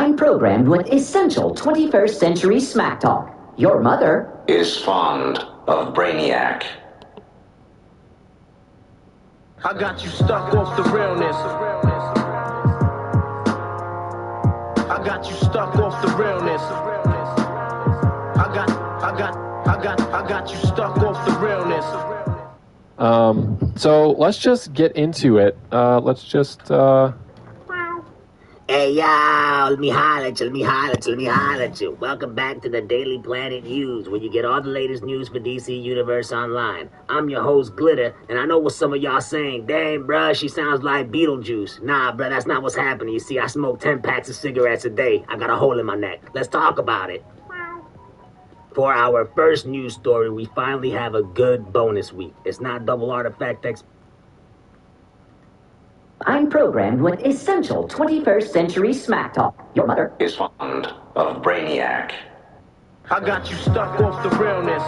I'm programmed with essential 21st century smack talk. Your mother is fond of Brainiac. I got you stuck off the realness. I got you stuck off the realness. I got you stuck off the realness. So let's just get into it. Hey, y'all, let me holler at you. Welcome back to the Daily Planet News, where you get all the latest news for DC Universe Online. I'm your host, Glitter, and I know what some of y'all saying. Dang, bruh, she sounds like Beetlejuice. Nah, bruh, that's not what's happening. You see, I smoke 10 packs of cigarettes a day. I got a hole in my neck. Let's talk about it. For our first news story, we finally have a good bonus week. It's not double artifact I'm programmed with essential 21st century smack talk. Your mother is fond of Brainiac. I got you stuck off the realness.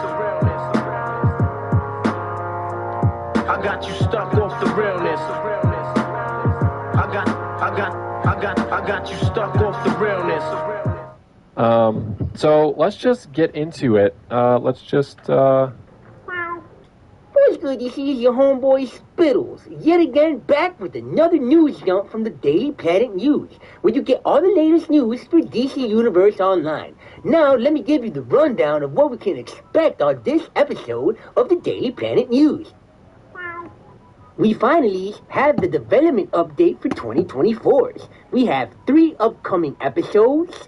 I got you stuck off the realness. I got you stuck off the realness. So let's just get into it. What's good? This is your homeboy Spittles, yet again back with another news dump from the Daily Planet News, where you get all the latest news for DC Universe Online. Now, let me give you the rundown of what we can expect on this episode of the Daily Planet News. We finally have the development update for 2024. We have 3 upcoming episodes,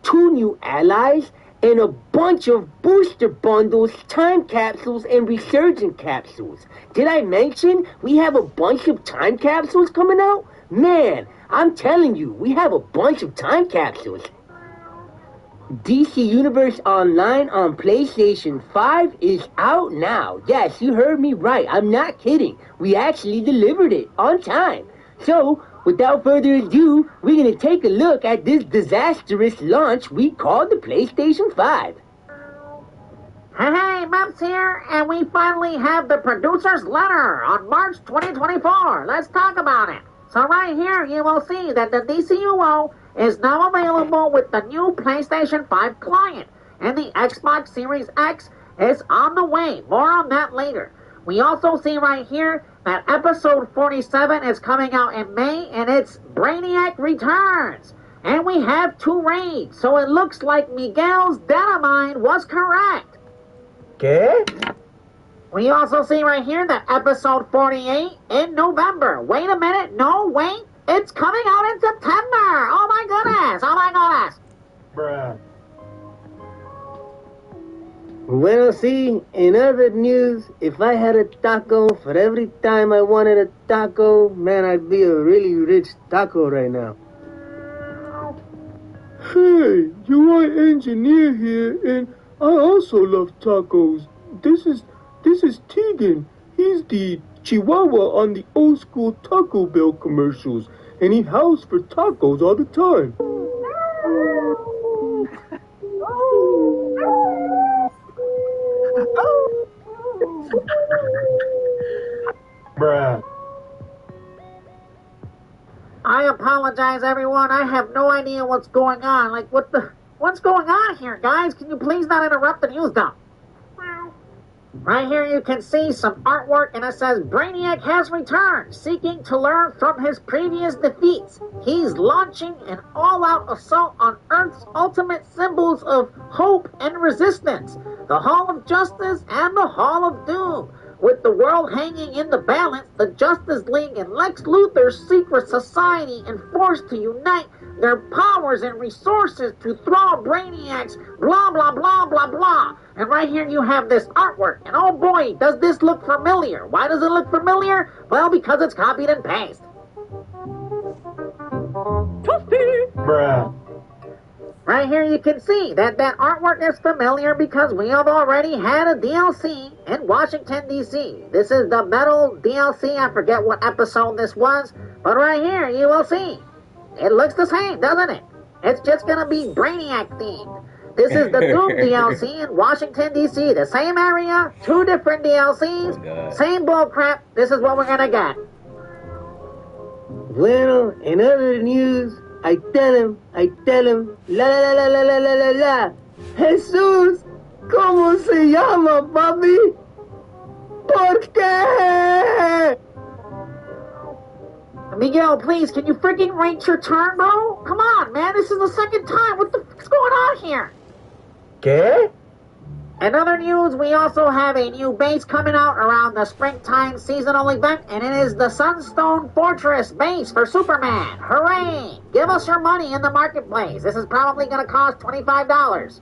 2 new allies, and a bunch of booster bundles, time capsules, and resurgent capsules. Did I mention we have a bunch of time capsules coming out? Man, I'm telling you, we have a bunch of time capsules. DC Universe Online on PlayStation 5 is out now. Yes, you heard me right. I'm not kidding. We actually delivered it on time. So, without further ado, we're going to take a look at this disastrous launch we call the PlayStation 5. Hey, Maps here, and we finally have the producer's letter on March 2024. Let's talk about it. So right here, you will see that the Dcuo is now available with the new PlayStation 5 client, and the Xbox Series X is on the way. More on that later. We also see right here that episode 47 is coming out in May, and it's Brainiac Returns. And we have 2 raids, so it looks like Miguel's data mine was correct. Okay? We also see right here that episode 48 in November. Wait a minute, no, wait. It's coming out in September. Oh my goodness, Bruh. Well, see, in other news, if I had a taco for every time I wanted a taco, man, I'd be a really rich taco right now. Hey, UI Engineer here, and I also love tacos. This is Tegan. He's the Chihuahua on the old school Taco Bell commercials, and he howls for tacos all the time. Bruh. I apologize, everyone. I have no idea what's going on. Like, what's going on here, guys? Can you please not interrupt the news dump? Right here you can see some artwork, and it says, Brainiac has returned, seeking to learn from his previous defeats. He's launching an all-out assault on Earth's ultimate symbols of hope and resistance, the Hall of Justice and the Hall of Doom. With the world hanging in the balance, the Justice League and Lex Luthor's secret society are forced to unite their powers and resources to thwart Brainiac's blah, blah, blah, blah, blah. And right here you have this artwork. And oh boy, does this look familiar. Why does it look familiar? Well, because it's copied and pasted. Bruh. Right here you can see that artwork is familiar because we have already had a DLC in Washington, D.C. This is the Metal DLC. I forget what episode this was. But right here you will see. It looks the same, doesn't it? It's just going to be Brainiac themed. This is the Doom DLC in Washington, D.C. The same area, 2 different DLCs, same bullcrap. This is what we're going to get. Well, in other news, I tell him, la la la la la la la la. Jesús, ¿cómo se llama, papi? ¿Por qué? Miguel, please, can you freaking wait your turn, bro? Come on, man, this is the second time. What the fuck's going on here? ¿Qué? In other news, we also have a new base coming out around the springtime seasonal event, and it is the Sunstone Fortress base for Superman. Hooray! Give us your money in the marketplace. This is probably going to cost $25.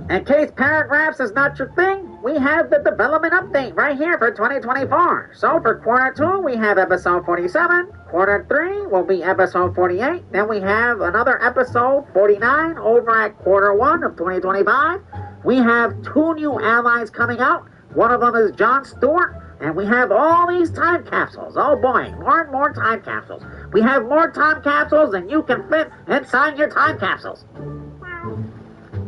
In case paragraphs is not your thing, we have the development update right here for 2024. So for quarter 2, we have episode 47. Quarter 3 will be episode 48. Then we have another episode 49 over at quarter 1 of 2025. We have 2 new allies coming out. One of them is Jon Stewart. And we have all these time capsules. Oh boy, more and more time capsules. We have more time capsules than you can fit inside your time capsules.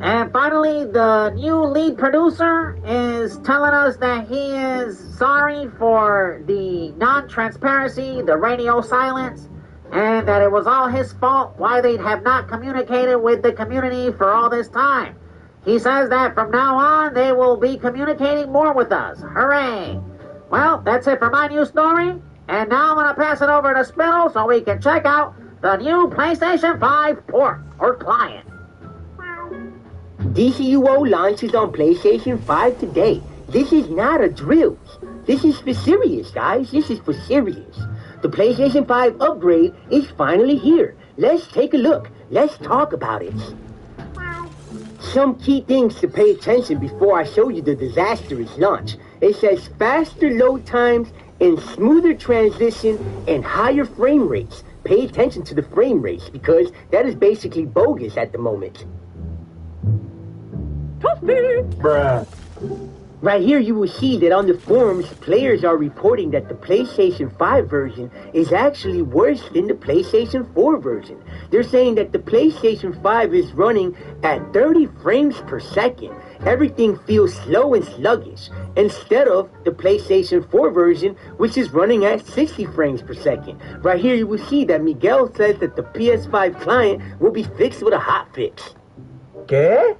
And finally, the new lead producer is telling us that he is sorry for the non-transparency, the radio silence, and that it was all his fault why they have not communicated with the community for all this time. He says that from now on, they will be communicating more with us. Hooray! Well, that's it for my news story. And now I'm going to pass it over to Spittle so we can check out the new PlayStation 5 port or client. Dcuo launches on PlayStation 5 today. This is not a drill. This is for serious, guys. This is for serious. The PlayStation 5 upgrade is finally here. Let's take a look. Let's talk about it. Some key things to pay attention before I show you the disastrous launch. It says faster load times and smoother transition and higher frame rates. Pay attention to the frame rates because that is basically bogus at the moment. Bruh. Right here you will see that on the forums, players are reporting that the PlayStation 5 version is actually worse than the PlayStation 4 version. They're saying that the PlayStation 5 is running at 30 frames per second. Everything feels slow and sluggish, instead of the PlayStation 4 version, which is running at 60 frames per second. Right here you will see that Miguel says that the PS5 client will be fixed with a hotfix. ¿Qué?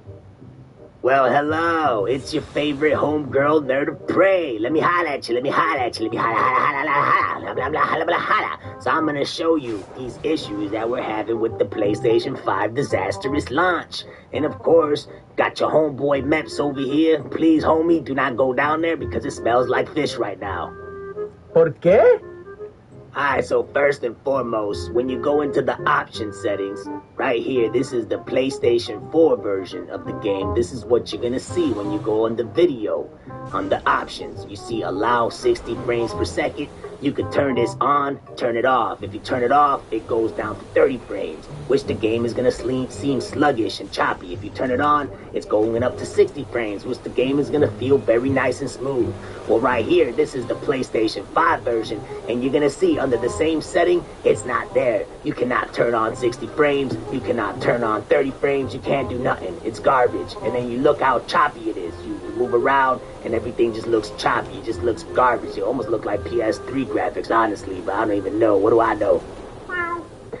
Well, hello, it's your favorite homegirl, Nerd of Prey. Let me holla at you, let me holla at you, let me holla, blah, blah, blah, holla, blah, holla. So I'm gonna show you these issues that we're having with the PlayStation 5 disastrous launch. And of course, got your homeboy Meps over here. Please, homie, do not go down there because it smells like fish right now. ¿Por qué? Alright, so first and foremost, when you go into the option settings, right here, this is the PlayStation 4 version of the game. This is what you're gonna see when you go on the video. On the options, you see allow 60 frames per second. You could turn this on, turn it off. If you turn it off, it goes down to 30 frames, which the game is gonna seem sluggish and choppy. If you turn it on, it's going up to 60 frames, which the game is gonna feel very nice and smooth. Well, right here, this is the PlayStation 5 version, and you're gonna see under the same setting, it's not there. You cannot turn on 60 frames, you cannot turn on 30 frames, you can't do nothing. It's garbage. And then you look how choppy it is. You move around, and everything just looks choppy. It just looks garbage. It almost look like PS3 graphics, honestly, but I don't even know. What do I know?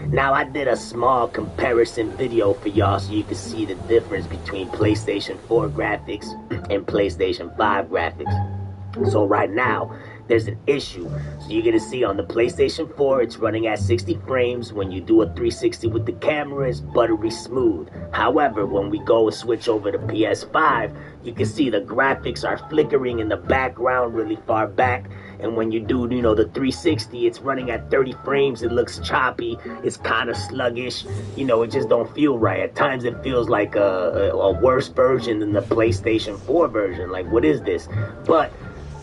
Now, I did a small comparison video for y'all so you can see the difference between PlayStation 4 graphics and PlayStation 5 graphics. So right now, there's an issue. So you're gonna see on the PlayStation 4, it's running at 60 frames. When you do a 360 with the camera, it's buttery smooth. However, when we go and switch over to PS5, you can see the graphics are flickering in the background really far back. And when you do, the 360, it's running at 30 frames. It looks choppy. It's kind of sluggish. It just don't feel right. At times, it feels like a worse version than the PlayStation 4 version. Like, what is this? But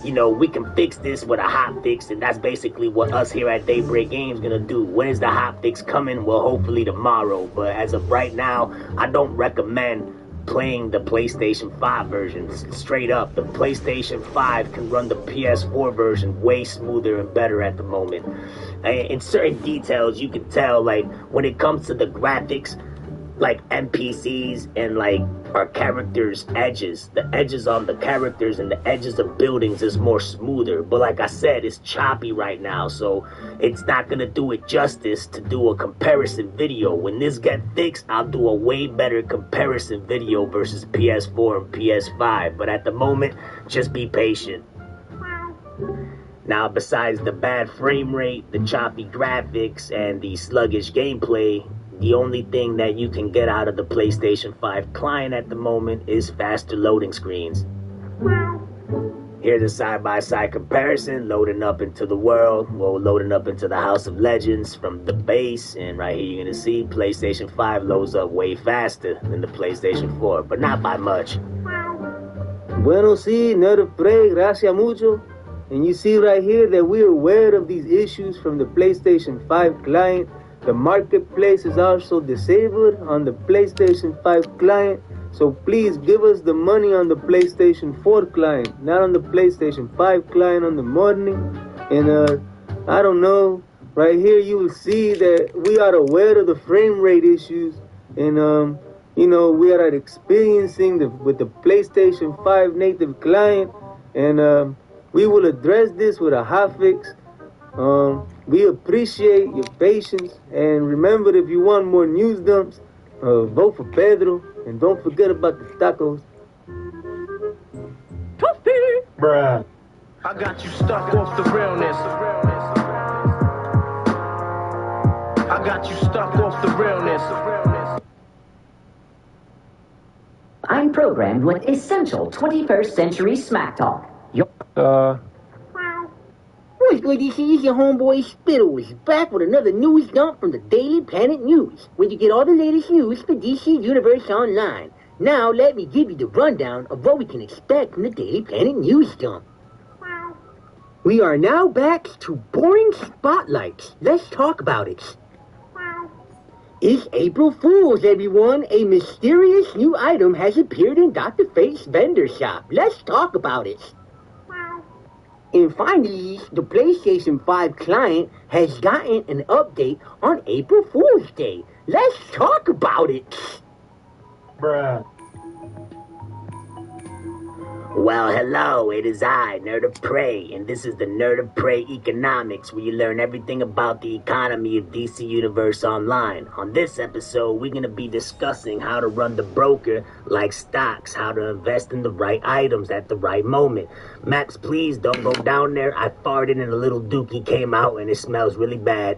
we can fix this with a hot fix, and that's basically what us here at Daybreak Games gonna do. When is the hot fix coming? Well, hopefully tomorrow. But as of right now, I don't recommend playing the PlayStation 5 version. Straight up, the PlayStation 5 can run the PS4 version way smoother and better at the moment. In certain details, you can tell, like, when it comes to the graphics, like NPCs and like our characters' edges. The edges on the characters and the edges of buildings is more smoother. But like I said, it's choppy right now, so it's not gonna do it justice to do a comparison video. When this gets fixed, I'll do a way better comparison video versus PS4 and PS5. But at the moment, just be patient. Now, besides the bad frame rate, the choppy graphics, and the sluggish gameplay, the only thing that you can get out of the PlayStation 5 client at the moment is faster loading screens. Here's a side-by-side comparison, loading up into the world, loading up into the House of Legends from the base, and right here you're gonna see PlayStation 5 loads up way faster than the PlayStation 4, but not by much. Bueno, sí, nada pre, gracias mucho. And you see right here that we're aware of these issues from the PlayStation 5 client. The marketplace is also disabled on the PlayStation 5 client, so please give us the money on the PlayStation 4 client, not on the PlayStation 5 client on the money. And I don't know, right here you will see that we are aware of the frame rate issues, and you know, we are experiencing with the PlayStation 5 native client, and we will address this with a hotfix. We appreciate your patience, and remember, if you want more news dumps, vote for Pedro, and don't forget about the tacos. Toasty! Bruh. I got you stuck off the realness. I got you stuck off the realness. I'm programmed with essential 21st century smack talk. What's good, this is your homeboy Spittles, back with another news dump from the Daily Planet News, where you get all the latest news for DC Universe Online. Now, let me give you the rundown of what we can expect from the Daily Planet News dump. We are now back to boring spotlights. Let's talk about it. It's April Fool's, everyone. A mysterious new item has appeared in Dr. Fate's vendor shop. Let's talk about it. And finally, the PlayStation 5 client has gotten an update on April Fool's Day. Let's talk about it. Bruh. Well, hello, it is I, Nerd of Prey, and this is the Nerd of Prey Economics, where you learn everything about the economy of DC Universe Online. On this episode, we're going to be discussing how to run the broker like stocks, how to invest in the right items at the right moment. Max, please don't go down there. I farted and a little dookie came out and it smells really bad.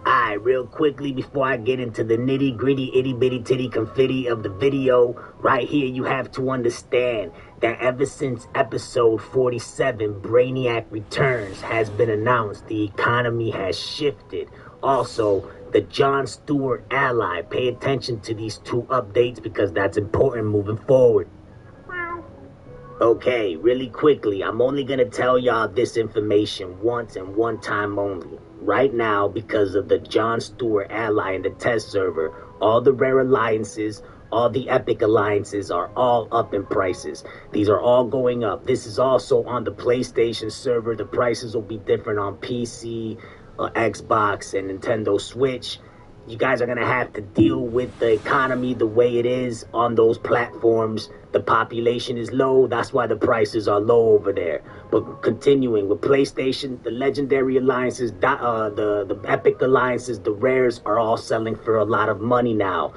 Alright, real quickly before I get into the nitty gritty itty bitty titty confetti of the video, right here you have to understand that ever since episode 47, Brainiac Returns has been announced, the economy has shifted. Also, the Jon Stewart ally, pay attention to these two updates because that's important moving forward. Okay, really quickly, I'm only gonna tell y'all this information once and one time only. Right now, because of the Jon Stewart ally in the test server, all the rare alliances, all the epic alliances are all up in prices. These are all going up. This is also on the PlayStation server. The prices will be different on PC, Xbox, and Nintendo Switch. You guys are going to have to deal with the economy the way it is on those platforms. The population is low. That's why the prices are low over there. But continuing with PlayStation, the legendary alliances, the epic alliances, the rares are all selling for a lot of money now.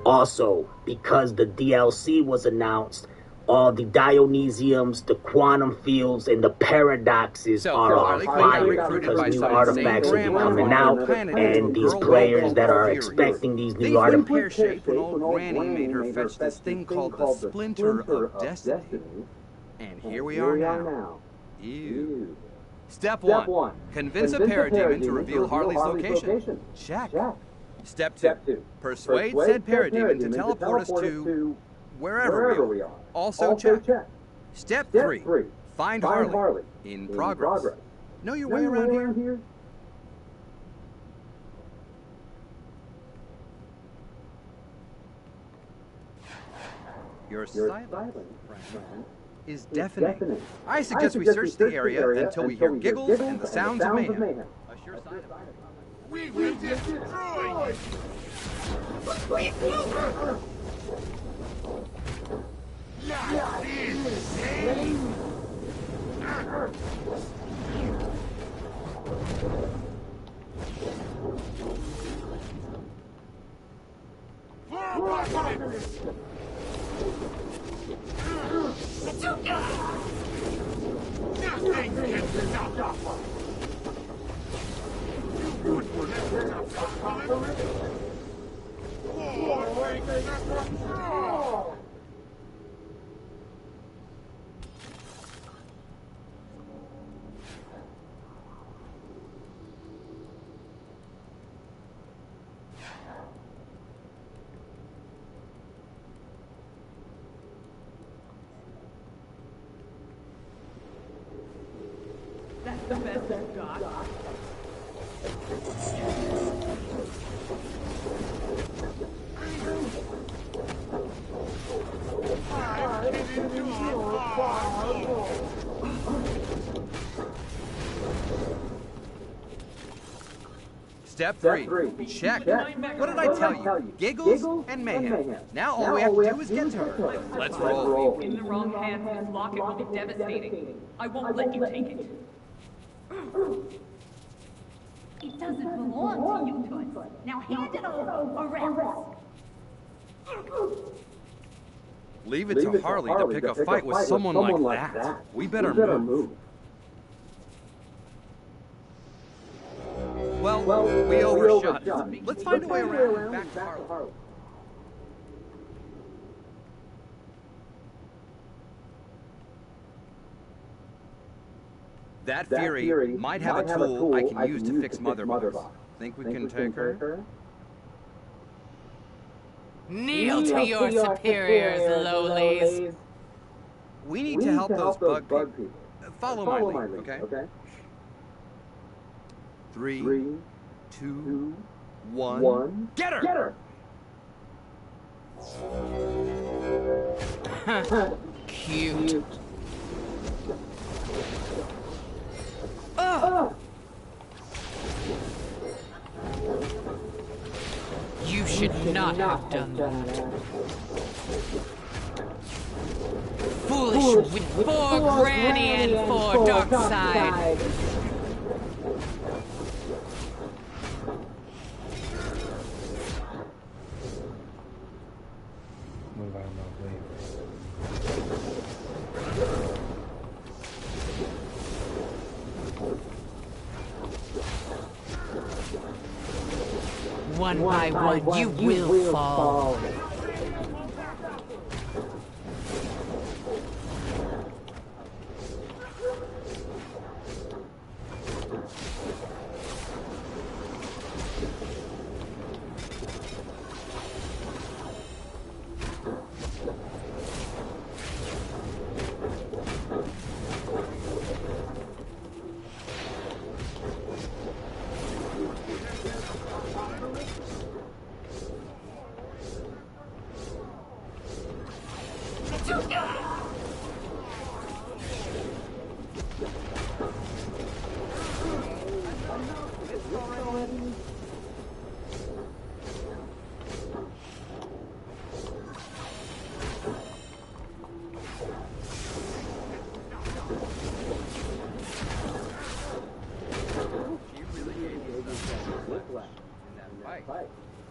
Also, because the DLC was announced, all the Dionysiums, the quantum fields, and the paradoxes are on fire because new artifacts will be coming out, and these players that are expecting these new artifacts. Pear-shaped when old Granny made her fetch this thing called the Splinter of Destiny. And here we are now. Ew. Step 1. Convince a parademon to reveal Harley's location. Check. Step 2. Persuade said parademon to teleport us to wherever we are. Also check. Step 3. Find Harley. In progress. Know your way around here? Your silence, friend, is deafening. I suggest we search the area until we hear giggles and the sounds of mayhem. A sure sign of... We will destroy you! That's the best I've got. Step 3. Check. What did I tell you? Giggles and mayhem. Now all we have to do is get to her. Let's roll. In the wrong hands, this locket will be devastating. I won't let you take it. It doesn't belong to you, Toots. Now hand it over, or else. Leave it to Harley to pick a fight with someone like that. We better move. Well, we overshot. Let's find a way around back to Harley. That Fury might have a tool I can use to fix Mother Box. Think we can take her? Kneel to your superiors, lowlies. We need to help those bug people. Follow my lead, okay? 3, 2, 1. Get her! Cute. You should not have done that. Foolish with 4 Granny and 4 Dark Side. One by one, you will fall.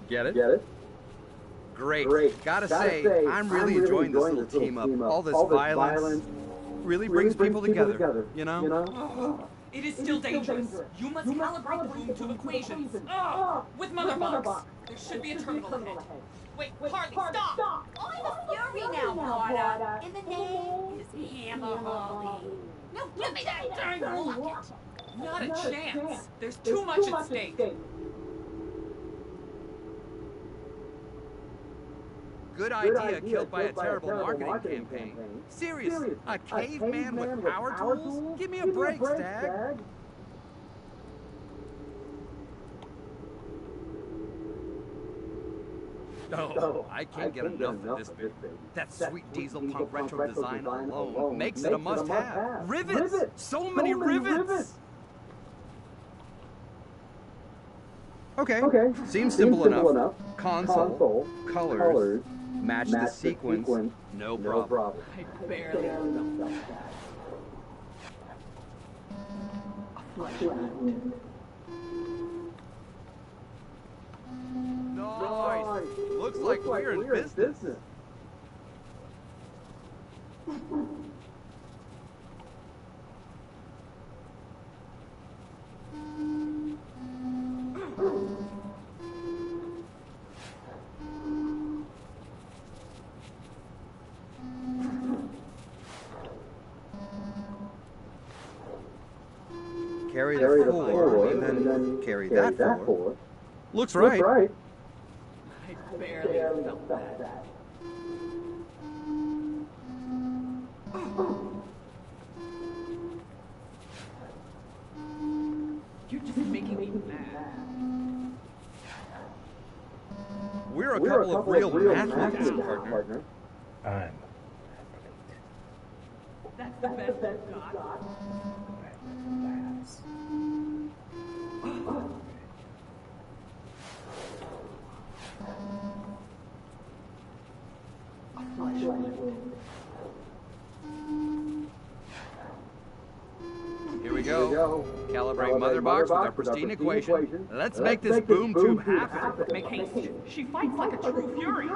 Get it? Great. Gotta say, I'm really enjoying this little team up. All this violence really brings people together, you know? It is still dangerous. You must calibrate the room to equations. With Mother Box. There should be a terminal ahead. Wait, Harley, stop! I'm a Fury now, Potter. And the name is Hammer Harley. Now give me that darn locket. Not a chance. There's too much at stake. Good idea killed by a terrible marketing campaign. Seriously, a caveman with power tools? Give me a break, Stag. Oh, I can't get enough of this bit. That sweet diesel punk retro design alone makes it a must-have. Rivets! So many rivets! Okay. Seems simple enough. Console, colors, match the sequence. No problem. I barely felt that. A flesh wound. Nice. Looks like we're in business. Carry the forward, and then carry that forward. Looks right. I barely felt that. You're just making me mad. We're a couple of real mathletes, partner. I'm That's the best you've got. A flesh wound. Here we go. Calibrate mother box with our pristine equation. Let's make this boom tube happen. Make haste. She fights like a true fury.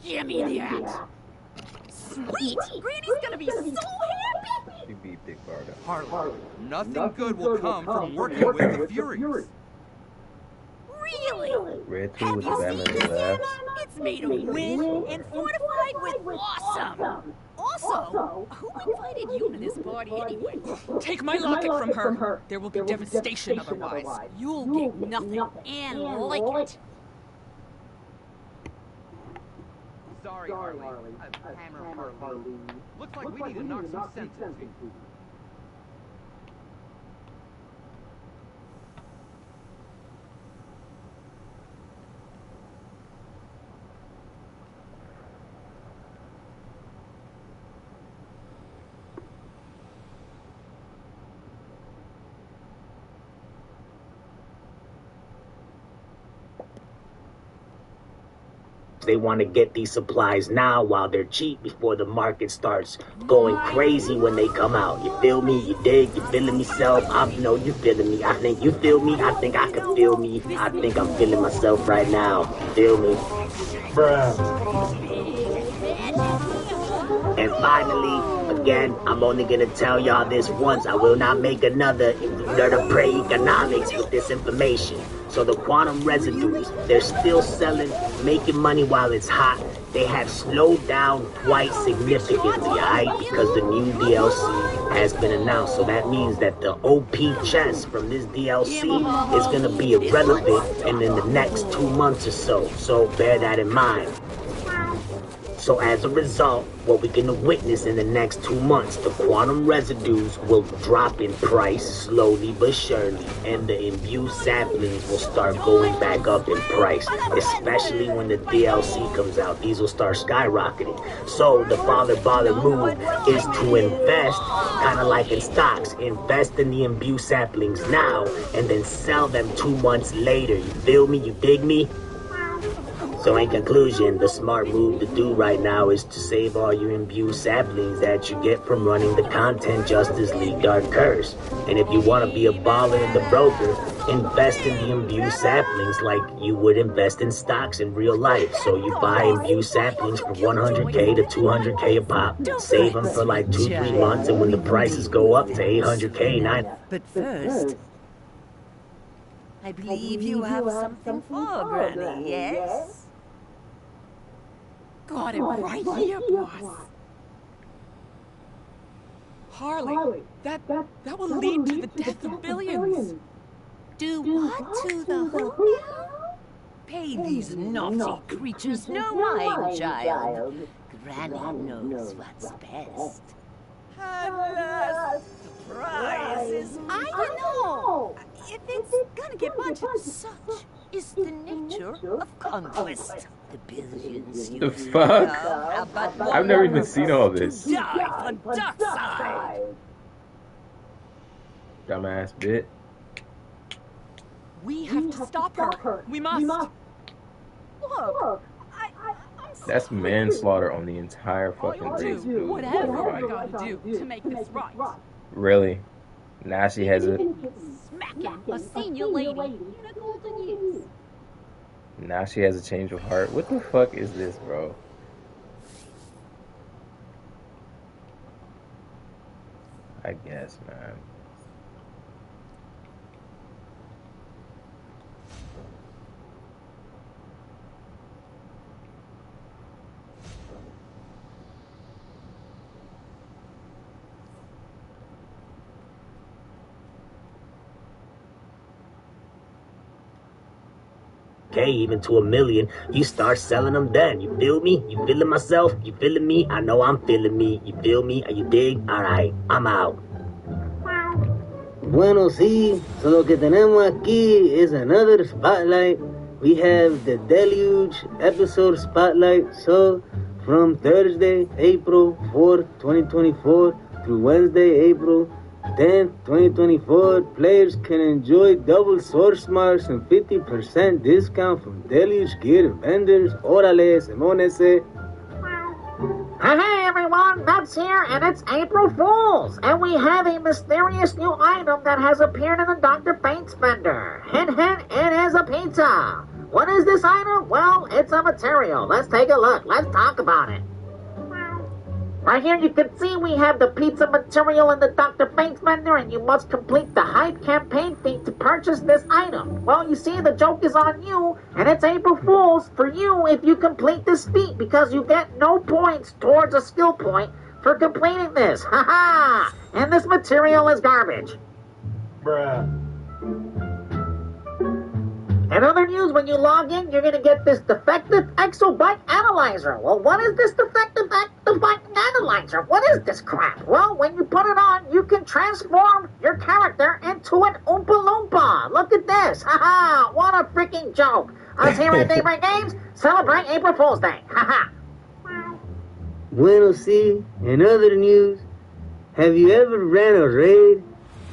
Gimme that! Sweet! Granny's gonna be so happy! you beat Big Barda. Harley, nothing good will come from working with the Furies. Really? Red 2 Have with you the seen Batman this laughs. ammo? It's made of wind and fortified with awesome! Also, who invited you to this party anyway? Take my locket from her. There will be devastation otherwise. You'll get nothing and like it. Sorry, Harley. Hammer Harley. Looks like we need to knock some sense into you. They want to get these supplies now while they're cheap before the market starts going crazy when they come out. You feel me? You dig? You feeling myself? I know you feeling me. I think you feel me. I think I can feel me. I think I'm feeling myself right now. Feel me? Bruh. And finally, again, I'm only gonna tell y'all this once. I will not make another. If you learn to pray economics with this information. So the quantum residues, they're still selling, making money while it's hot. They have slowed down quite significantly, alright? Because the new DLC has been announced. So that means that the OP chest from this DLC is gonna be irrelevant in the next 2 months or so. So bear that in mind. So as a result, what we're going to witness in the next 2 months, the quantum residues will drop in price slowly but surely, and the imbued saplings will start going back up in price, especially when the DLC comes out. These will start skyrocketing. So the father move is to invest, kind of like in stocks, invest in the imbued saplings now, and then sell them 2 months later. You feel me? You dig me? So in conclusion, the smart move to do right now is to save all your imbued saplings that you get from running the Content Justice League Dark Curse. And if you want to be a baller and the broker, invest in the imbued saplings like you would invest in stocks in real life. So you buy imbued saplings for 100K to 200K a pop, save them for like 2-3 months, and when the prices go up to 800K, 9. But first, I believe you have something for Granny, yes? Got it right here, boss. Harley, that will lead to the death of billions. Do what to the who now? Pay these naughty creatures no mind, child. Granny knows what's best. At last, the prize is... I don't know if it's gonna get much. Such is the nature of conquest. The billions you The fuck? I've never even seen all this. Die for Darkseid. Dumbass bit. We have to stop her. We must. Look, That's manslaughter on the entire fucking race, dude. Whatever we gotta do to make this right. Really? Now she has a. smacking a senior lady in a golden years. Now she has a change of heart. What the fuck is this, bro? I guess, man. Okay, even to 1 million, you start selling them then. You feel me? You feeling myself? You feeling me? I know I'm feeling me. You feel me? Are you dig? Alright, I'm out. Bueno, sí, so lo que tenemos aquí is another spotlight. We have the Deluge episode spotlight. So, from Thursday, April 4th, 2024 through Wednesday, April 10th, 2024, players can enjoy double source marks and 50% discount from Deluge gear vendors. Órale, Simonese. Hey everyone, Nuts here, and it's April Fool's, and we have a mysterious new item that has appeared in the Dr. Bates vendor. Hint, hint, it is a pizza. What is this item? Well, it's a material. Let's take a look. Let's talk about it. Right here you can see we have the pizza material in the Dr. Bates vendor, and you must complete the hype campaign fee to purchase this item. Well, you see, the joke is on you, and it's April Fool's for you if you complete this feat, because you get no points towards a skill point for completing this. Haha! And this material is garbage. Bruh. In other news, when you log in, you're going to get this defective exobyte analyzer. Well, what is this defective exobyte analyzer? What is this crap? Well, when you put it on, you can transform your character into an Oompa Loompa. Look at this. Haha, what a freaking joke. Us here at Daybreak Games celebrate April Fool's Day. Haha. Bueno, sí, in other news, have you ever ran a raid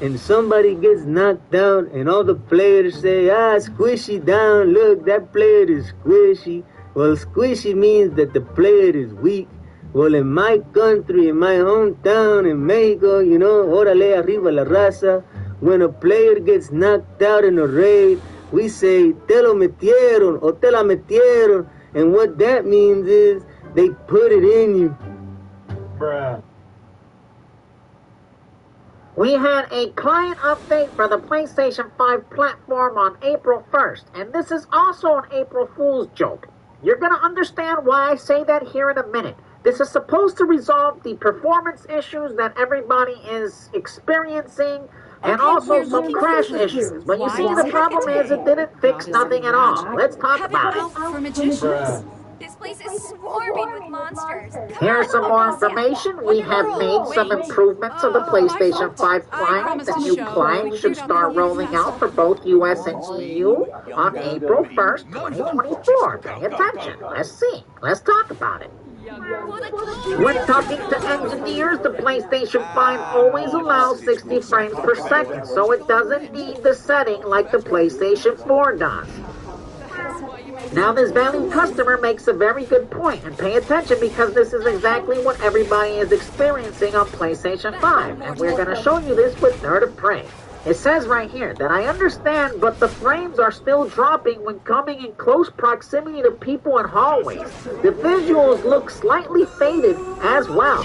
and somebody gets knocked out and all the players say, squishy down, look, that player is squishy. Well, squishy means that the player is weak. Well, in my country, in my hometown, in Mexico, you know, órale arriba la raza, when a player gets knocked out in a raid, we say, te lo metieron, or te la metieron. And what that means is, they put it in you. Bruh. We had a client update for the PlayStation 5 platform on April 1st, and this is also an April Fool's joke. You're going to understand why I say that here in a minute. This is supposed to resolve the performance issues that everybody is experiencing, and also some crash issues. But you see, the problem is it didn't fix nothing at all. Let's talk about it. For magicians. Bruh. This place is swarming with monsters. Here's some more information. We have made some improvements of the PlayStation 5 client. The new client should start rolling out for both US and EU on April 1st, 2024. Pay attention. Let's see. Let's talk about it. When talking to engineers, the PlayStation 5 always allows 60 frames per second, so it doesn't need the setting like the PlayStation 4 does. Now, this valued customer makes a very good point, and pay attention because this is exactly what everybody is experiencing on PlayStation 5, and we're going to show you this with Nerd of Prey. It says right here that I understand, but the frames are still dropping when coming in close proximity to people in hallways. The visuals look slightly faded as well.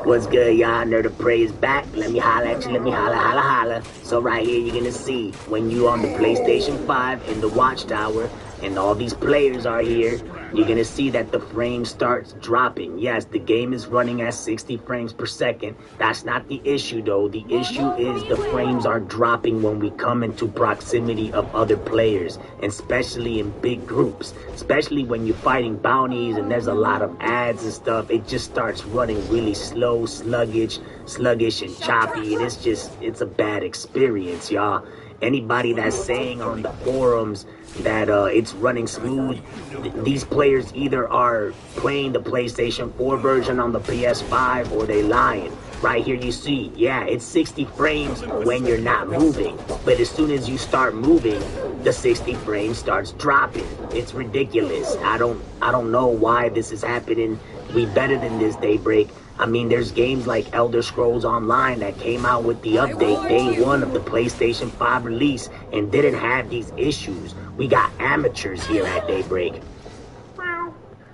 What's good, y'all? Nerd of Prey is back. Let me holla at you. Let me holla, holla, holla. So right here, you're gonna see when you on the PlayStation 5 in the Watchtower, and all these players are here, you're gonna see that the frame starts dropping. Yes, the game is running at 60 frames per second. That's not the issue, though. The issue is the frames are dropping when we come into proximity of other players, and especially in big groups. Especially when you're fighting bounties and there's a lot of ads and stuff. It just starts running really slow, sluggish and choppy, and it's a bad experience, y'all. Anybody that's saying on the forums that it's running smooth, these players either are playing the PlayStation 4 version on the PS5 or they lying. Right here you see, yeah, it's 60 frames when you're not moving. But as soon as you start moving, the 60 frames starts dropping. It's ridiculous. I don't know why this is happening. We better than this, Daybreak. I mean, there's games like Elder Scrolls Online that came out with the update day one of the PlayStation 5 release and didn't have these issues. We got amateurs here at Daybreak.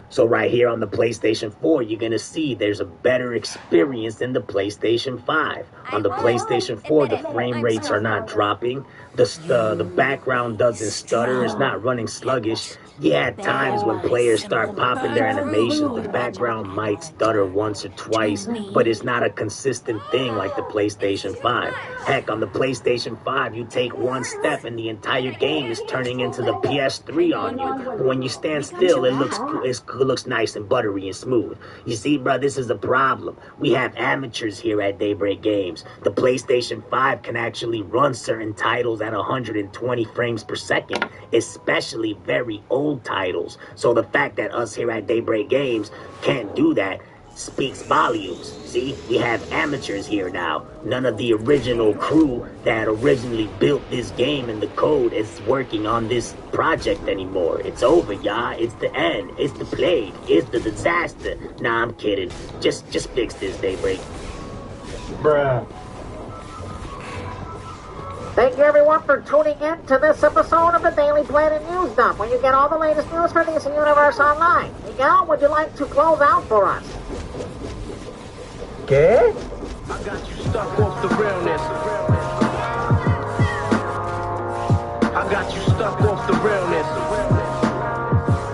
So right here on the PlayStation 4, you're going to see there's a better experience than the PlayStation 5. On the PlayStation 4, the frame rates are not dropping. The background doesn't stutter. It's not running sluggish. Yeah, at times when players start popping their animations, the background might stutter once or twice, but it's not a consistent thing like the PlayStation 5. Heck, on the PlayStation 5, you take one step and the entire game is turning into the PS3 on you. But when you stand still, it looks nice and buttery and smooth. You see, bro, this is the problem. We have amateurs here at Daybreak Games. The PlayStation 5 can actually run certain titles at 120 frames per second, especially very old titles. So the fact that us here at Daybreak Games can't do that speaks volumes. See, we have amateurs here now. None of the original crew that originally built this game and the code is working on this project anymore. It's over, y'all. It's the end. It's the plague. It's the disaster. Nah, I'm kidding. Just fix this, Daybreak. Bruh. Thank you everyone for tuning in to this episode of the Daily Planet News Dump, where you get all the latest news for DC Universe Online. Miguel, would you like to close out for us? ¿Qué? I got you stuck off the realness. I got you stuck off the realness.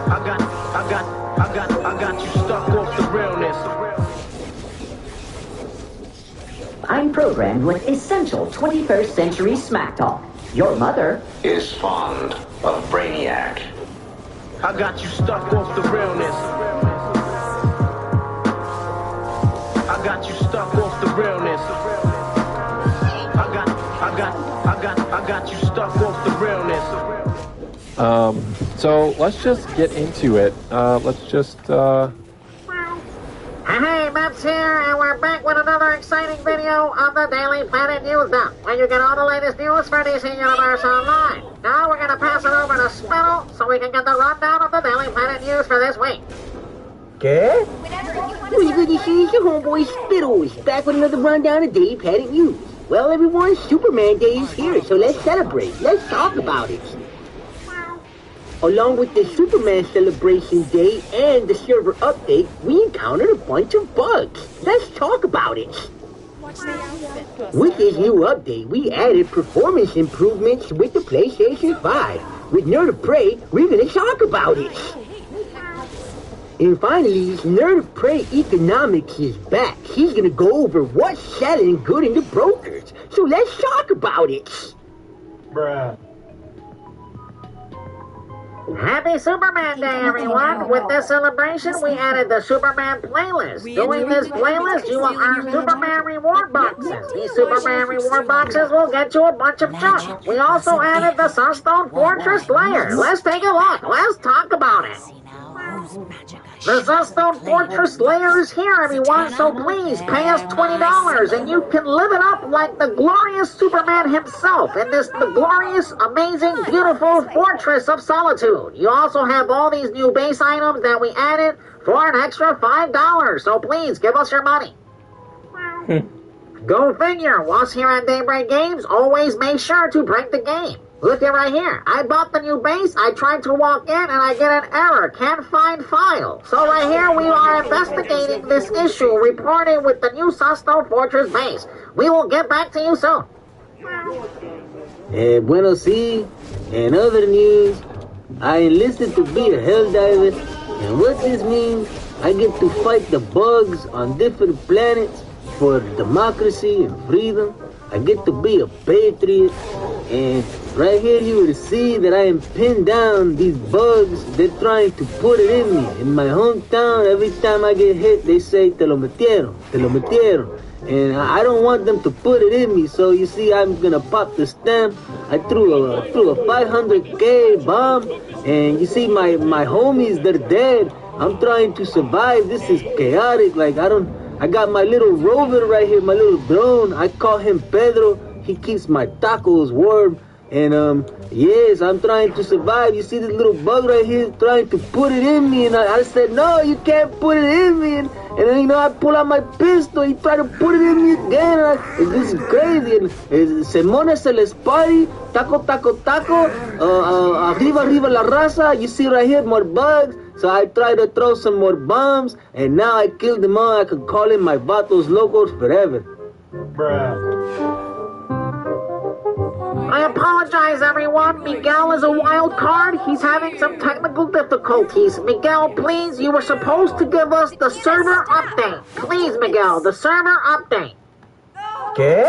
I got you stuck off the realness. I'm programmed with essential 21st century smack talk. Your mother is fond of Brainiac. I got you stuck off the realness. I got you stuck off the realness. I got you stuck off the realness. So let's just get into it. Hey, Maps here, and we're back with another exciting video of the Daily Planet News Dump, where you get all the latest news for DC Universe Online. Now we're gonna pass it over to Spittle so we can get the rundown of the Daily Planet News for this week. ¿Qué? What's good to see? It's your homeboy Spittles, back with another rundown of Daily Planet News. Well, everyone, Superman Day is here, so let's celebrate. Let's talk about it. Along with the Superman Celebration Day and the server update, we encountered a bunch of bugs. Let's talk about it. With this new update, we added performance improvements with the PlayStation 5. With Nerd of Prey, we're going to talk about it. And finally, Nerd of Prey Economics is back. He's going to go over what's selling good in the brokers. So let's talk about it. Bruh. Happy Superman Day, everyone! With this celebration, we added the Superman playlist. Doing this playlist, you will earn Superman reward boxes. These Superman reward boxes will get you a bunch of junk. We also added the Sunstone Fortress layer. Let's take a look. Let's talk about it. The Sunstone Fortress layer is here, everyone, so please pay us $20 and you can live it up like the glorious Superman himself in this glorious, amazing, beautiful Fortress of Solitude. You also have all these new base items that we added for an extra $5, so please give us your money. Go figure, us here at Daybreak Games always make sure to break the game. Look at right here. I bought the new base, I tried to walk in, and I get an error. Can't find file. So right here, we are investigating this issue, reporting with the new Sunstone Fortress base. We will get back to you soon. Bueno, sí. In other news, I enlisted to be a helldiver, and what this means, I get to fight the bugs on different planets for democracy and freedom. I get to be a patriot, and right here you will see that I am pinned down these bugs. They're trying to put it in me. In my hometown, every time I get hit, they say, te lo metieron, te lo metieron. And I don't want them to put it in me, so you see I'm gonna pop the stamp. I threw a 500K bomb, and you see my homies, they're dead. I'm trying to survive. This is chaotic. Like I I got my little rover right here, my little drone. I call him Pedro. He keeps my tacos warm. And, yes, I'm trying to survive. You see this little bug right here trying to put it in me. And I said, no, you can't put it in me. And then, you know, I pull out my pistol. He tried to put it in me again. This is crazy. And Simona se les party. Taco, taco, taco. Arriba, arriba la raza. You see right here, more bugs. So I tried to throw some more bombs. And now I killed them all. I could call in my vatos locos forever. Bruh. I apologize, everyone. Miguel is a wild card. He's having some technical difficulties. Miguel, please, you were supposed to give us the server update. Please, Miguel, the server update. ¿Qué?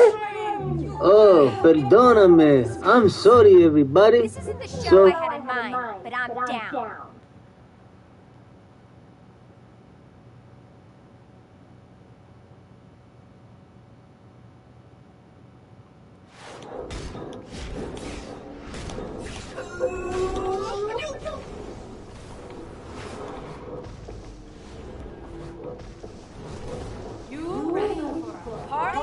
Oh, perdóname. I'm sorry, everybody. This isn't the show I had in mind, but I'm down. You ready for a party?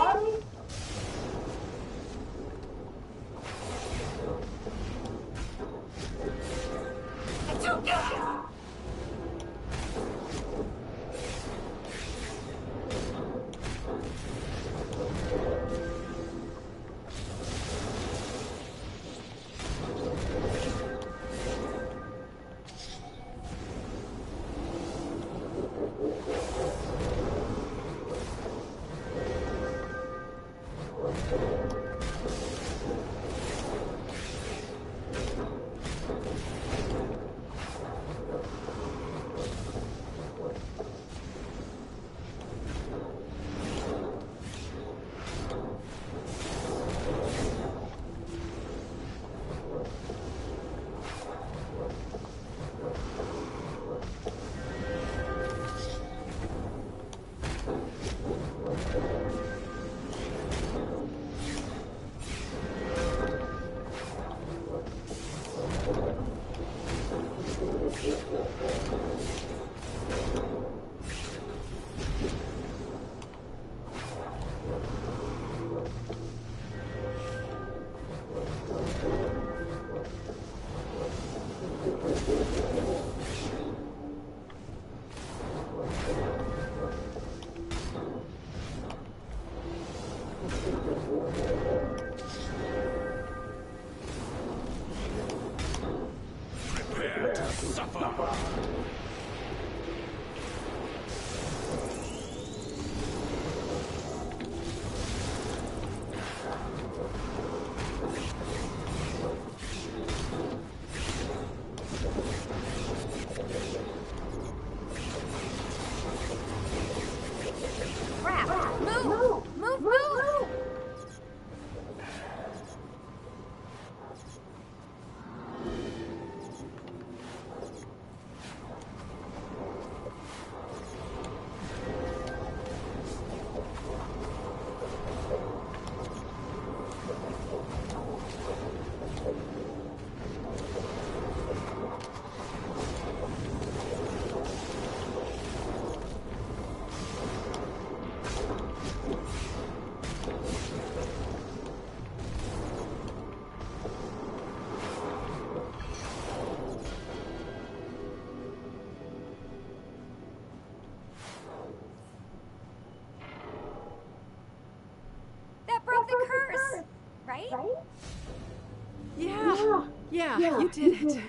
Yeah, you did it.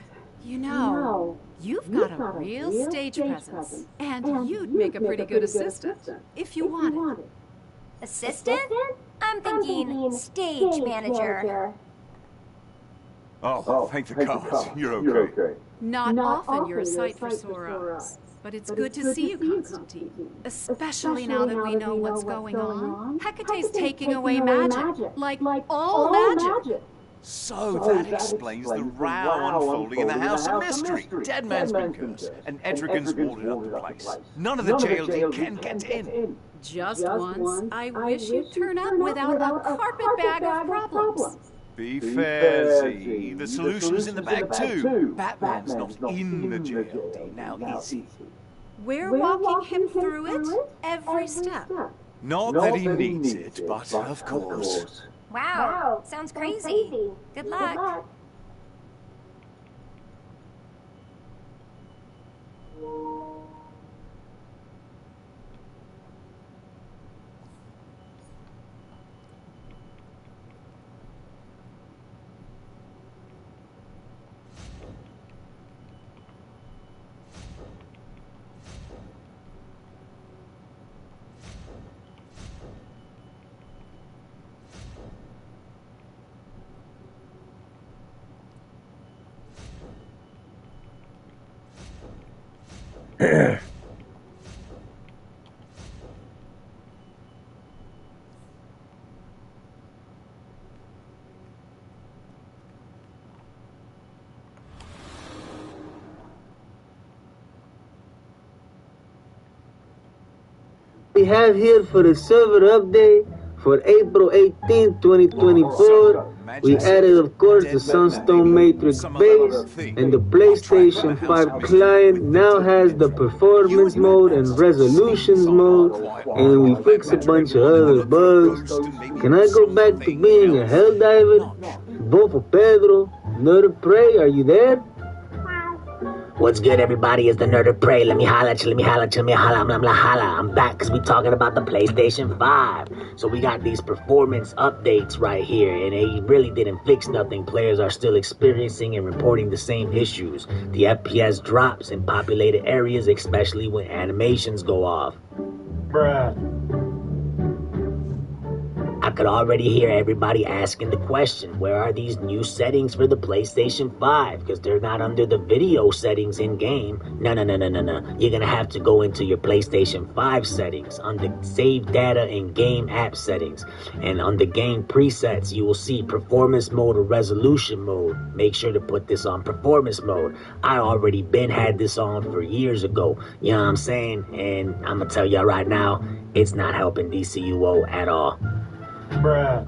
You know, you've got a real stage presence, and you'd make a pretty good assistant, if you wanted. Assistant? I'm thinking stage manager. Oh, thank the gods. You're okay. Not often you're a sight for sore eyes, but it's good to see you, Constantine. Especially now that we know what's going on. Hecate's taking away magic, like all magic. So that explains the row unfolding in the House of Mystery. Dead man's been cursed, and Etrigan's warded up the place. None of the JLD can get in. Just once, I wish you'd turn up without a carpetbag of problems. Be fair, Z. The solution's in the bag too. Batman's not in the JLD now, is he? We're walking him through it every step. Not that he needs it, but of course. Wow, sounds crazy. Good luck. We have here for the server update for April 18th, 2024. We added, of course, the Sunstone Matrix base, and the PlayStation 5 client now has the performance mode and resolutions mode, and we fixed a bunch of other bugs. Can I go back to being a helldiver? Vote for Pedro. Nerd of Prey, are you there? What's good, everybody? It's the Nerd of Prey. Let me holla at you, let me holla at you, let me holla, holla. I'm back because we talking about the PlayStation 5. So we got these performance updates right here, and they really didn't fix nothing. Players are still experiencing and reporting the same issues. The FPS drops in populated areas, especially when animations go off. Bruh. I could already hear everybody asking the question, where are these new settings for the PlayStation 5? Because they're not under the video settings in-game. No. You're going to have to go into your PlayStation 5 settings, under save data and game app settings. And under game presets, you will see performance mode or resolution mode. Make sure to put this on performance mode. I already had this on for years ago. You know what I'm saying? And I'm going to tell y'all right now, it's not helping DCUO at all. Bruh.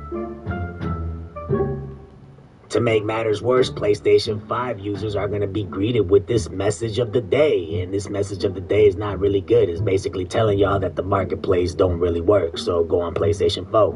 To make matters worse, PlayStation 5 users are going to be greeted with this message of the day. And this message of the day is not really good. It's basically telling y'all that the marketplace don't really work. So go on PlayStation 4.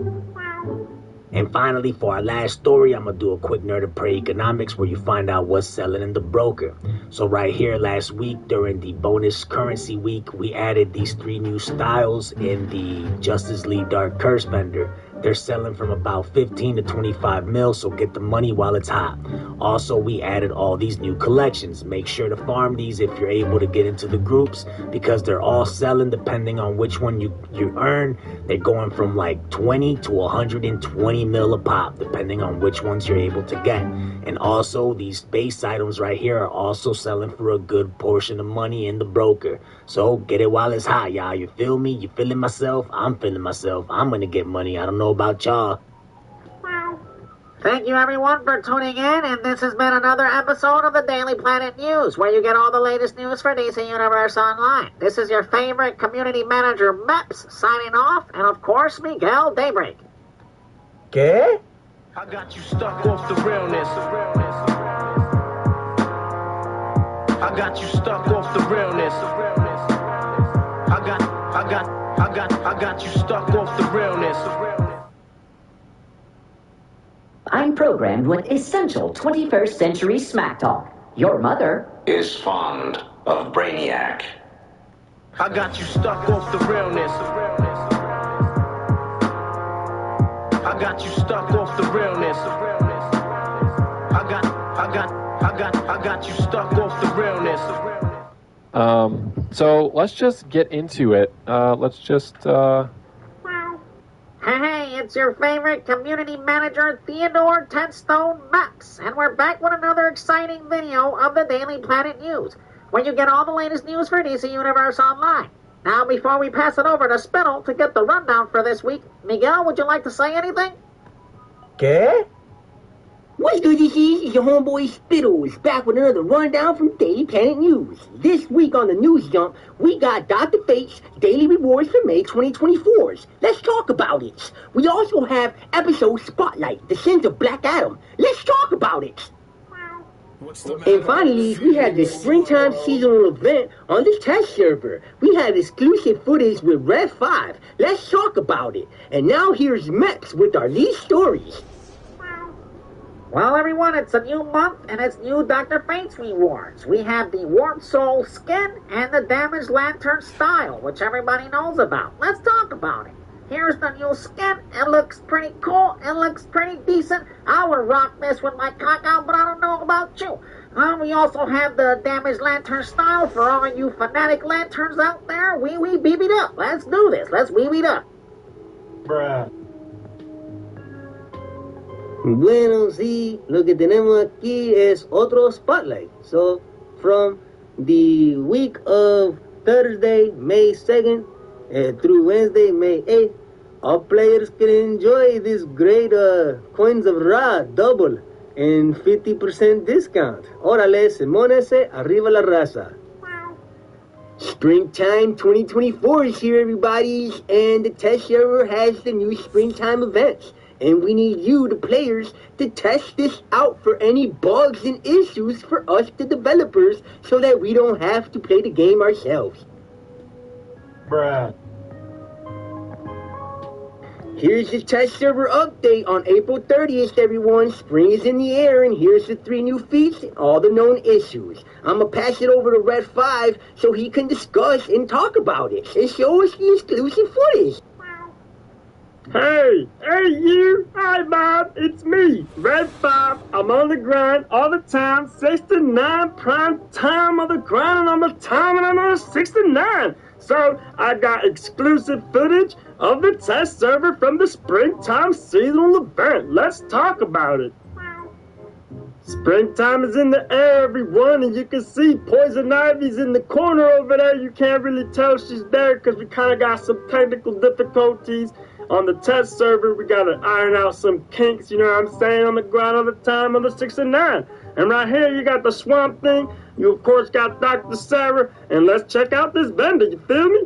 And finally, for our last story, I'm going to do a quick Nerd of Prey economics where you find out what's selling in the broker. So right here last week during the bonus currency week, we added these 3 new styles in the Justice League Dark Curse vendor. They're selling from about 15 to 25 mil, so get the money while it's hot. Also, we added all these new collections. Make sure to farm these if you're able to get into the groups, because they're all selling depending on which one you earn. They're going from like 20 to 120 mil a pop, depending on which ones you're able to get. And also, these base items right here are also selling for a good portion of money in the broker. So get it while it's hot, y'all. You feel me? You feeling myself? I'm feeling myself. I'm gonna get money. I don't know about y'all. Thank you, everyone, for tuning in, and this has been another episode of the Daily Planet News, where you get all the latest news for DC Universe Online. This is your favorite community manager, Meps, signing off, and of course, Miguel Daybreak. ¿Qué? I got you stuck off the realness. I got you stuck off the realness. I got you stuck off the realness. I'm programmed with essential 21st century smack talk. Your mother is fond of Brainiac. I got you stuck off the realness. I got you stuck off the realness. I got you stuck off the realness. So let's just get into it. Hey, it's your favorite community manager, Theodore Tenstone Maps, and we're back with another exciting video of the Daily Planet News, where you get all the latest news for DC Universe Online. Now, before we pass it over to Spittle to get the rundown for this week, Miguel, would you like to say anything? ¿Qué? What's good, this is your homeboy Spittles, back with another rundown from Daily Planet News. This week on the News Jump, we got Dr. Fate's Daily Rewards for May 2024s. Let's talk about it. We also have episode Spotlight, The Sins of Black Adam. Let's talk about it. And finally, we had the springtime seasonal event on the test server. We had exclusive footage with Red 5. Let's talk about it. And now here's Mex with our lead stories. Well, everyone, it's a new month, and it's new Dr. Fate's rewards. We have the Warped Soul skin and the Damaged Lantern style, which everybody knows about. Let's talk about it. Here's the new skin. It looks pretty cool. It looks pretty decent. I would rock this with my cock out, but I don't know about you. We also have the Damaged Lantern style for all you fanatic lanterns out there. We beep it up. Let's do this. Let's weave it up. Bruh. Bueno, sí, lo que tenemos aquí es otro spotlight. So, from the week of Thursday, May 2nd, through Wednesday, May 8th, all players can enjoy this great Coins of Ra double and 50% discount. Órale, semónese, arriba la raza. Springtime 2024 is here, everybody, and the test server has the new springtime events. And we need you, the players, to test this out for any bugs and issues for us, the developers, so that we don't have to play the game ourselves. Bruh. Here's the test server update on April 30th, everyone. Spring is in the air, and here's the 3 new feats and all the known issues. I'm going to pass it over to Red 5 so he can discuss and talk about it and show us the exclusive footage. Hey you! Hi Bob, it's me, Red 5. I'm on the grind all the time, 69 prime time on the grind, and I'm a time and I'm on 69. So I got exclusive footage of the test server from the springtime seasonal event. Let's talk about it. Springtime is in the air, everyone, and you can see Poison Ivy's in the corner over there. You can't really tell she's there because we kind of got some technical difficulties on the test server. We got to iron out some kinks, you know what I'm saying, on the ground all the time on the 69. And right here, you got the Swamp Thing. You, of course, got Dr. Sarah. And let's check out this vendor, you feel me?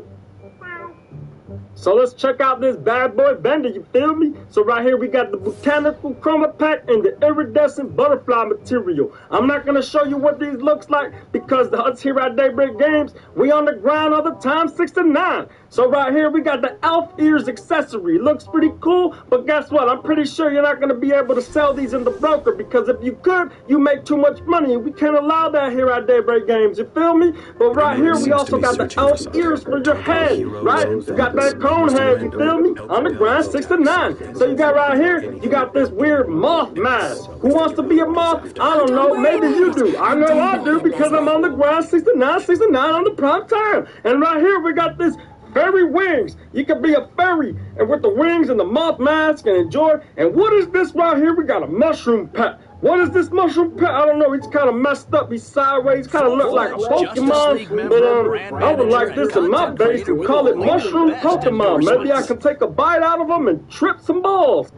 So let's check out this bad boy vendor, you feel me? So right here we got the botanical chroma pack and the iridescent butterfly material. I'm not gonna show you what these looks like because us here at Daybreak Games, we on the ground all the time, 69. So right here we got the elf ears accessory. Looks pretty cool, but guess what? I'm pretty sure you're not gonna be able to sell these in the broker because if you could, you make too much money and we can't allow that here at Daybreak Games, you feel me? But right here we also got the elf ears for your head, right? You got that cone head, you feel me? On the ground, 69. So you got right here, you got this weird moth mask. Who wants to be a moth? I don't know, maybe you do. I know I do because I'm on the ground, 69 on the prime time. And right here we got this fairy wings. You can be a fairy and with the wings and the moth mask and enjoy. And what is this right here? We got a mushroom pet. What is this mushroom pet? I don't know. He's kind of messed up. He's sideways. Kind of look like a Pokemon. But I would like this in my base and call it Mushroom Pokemon. Maybe I can take a bite out of him and trip some balls.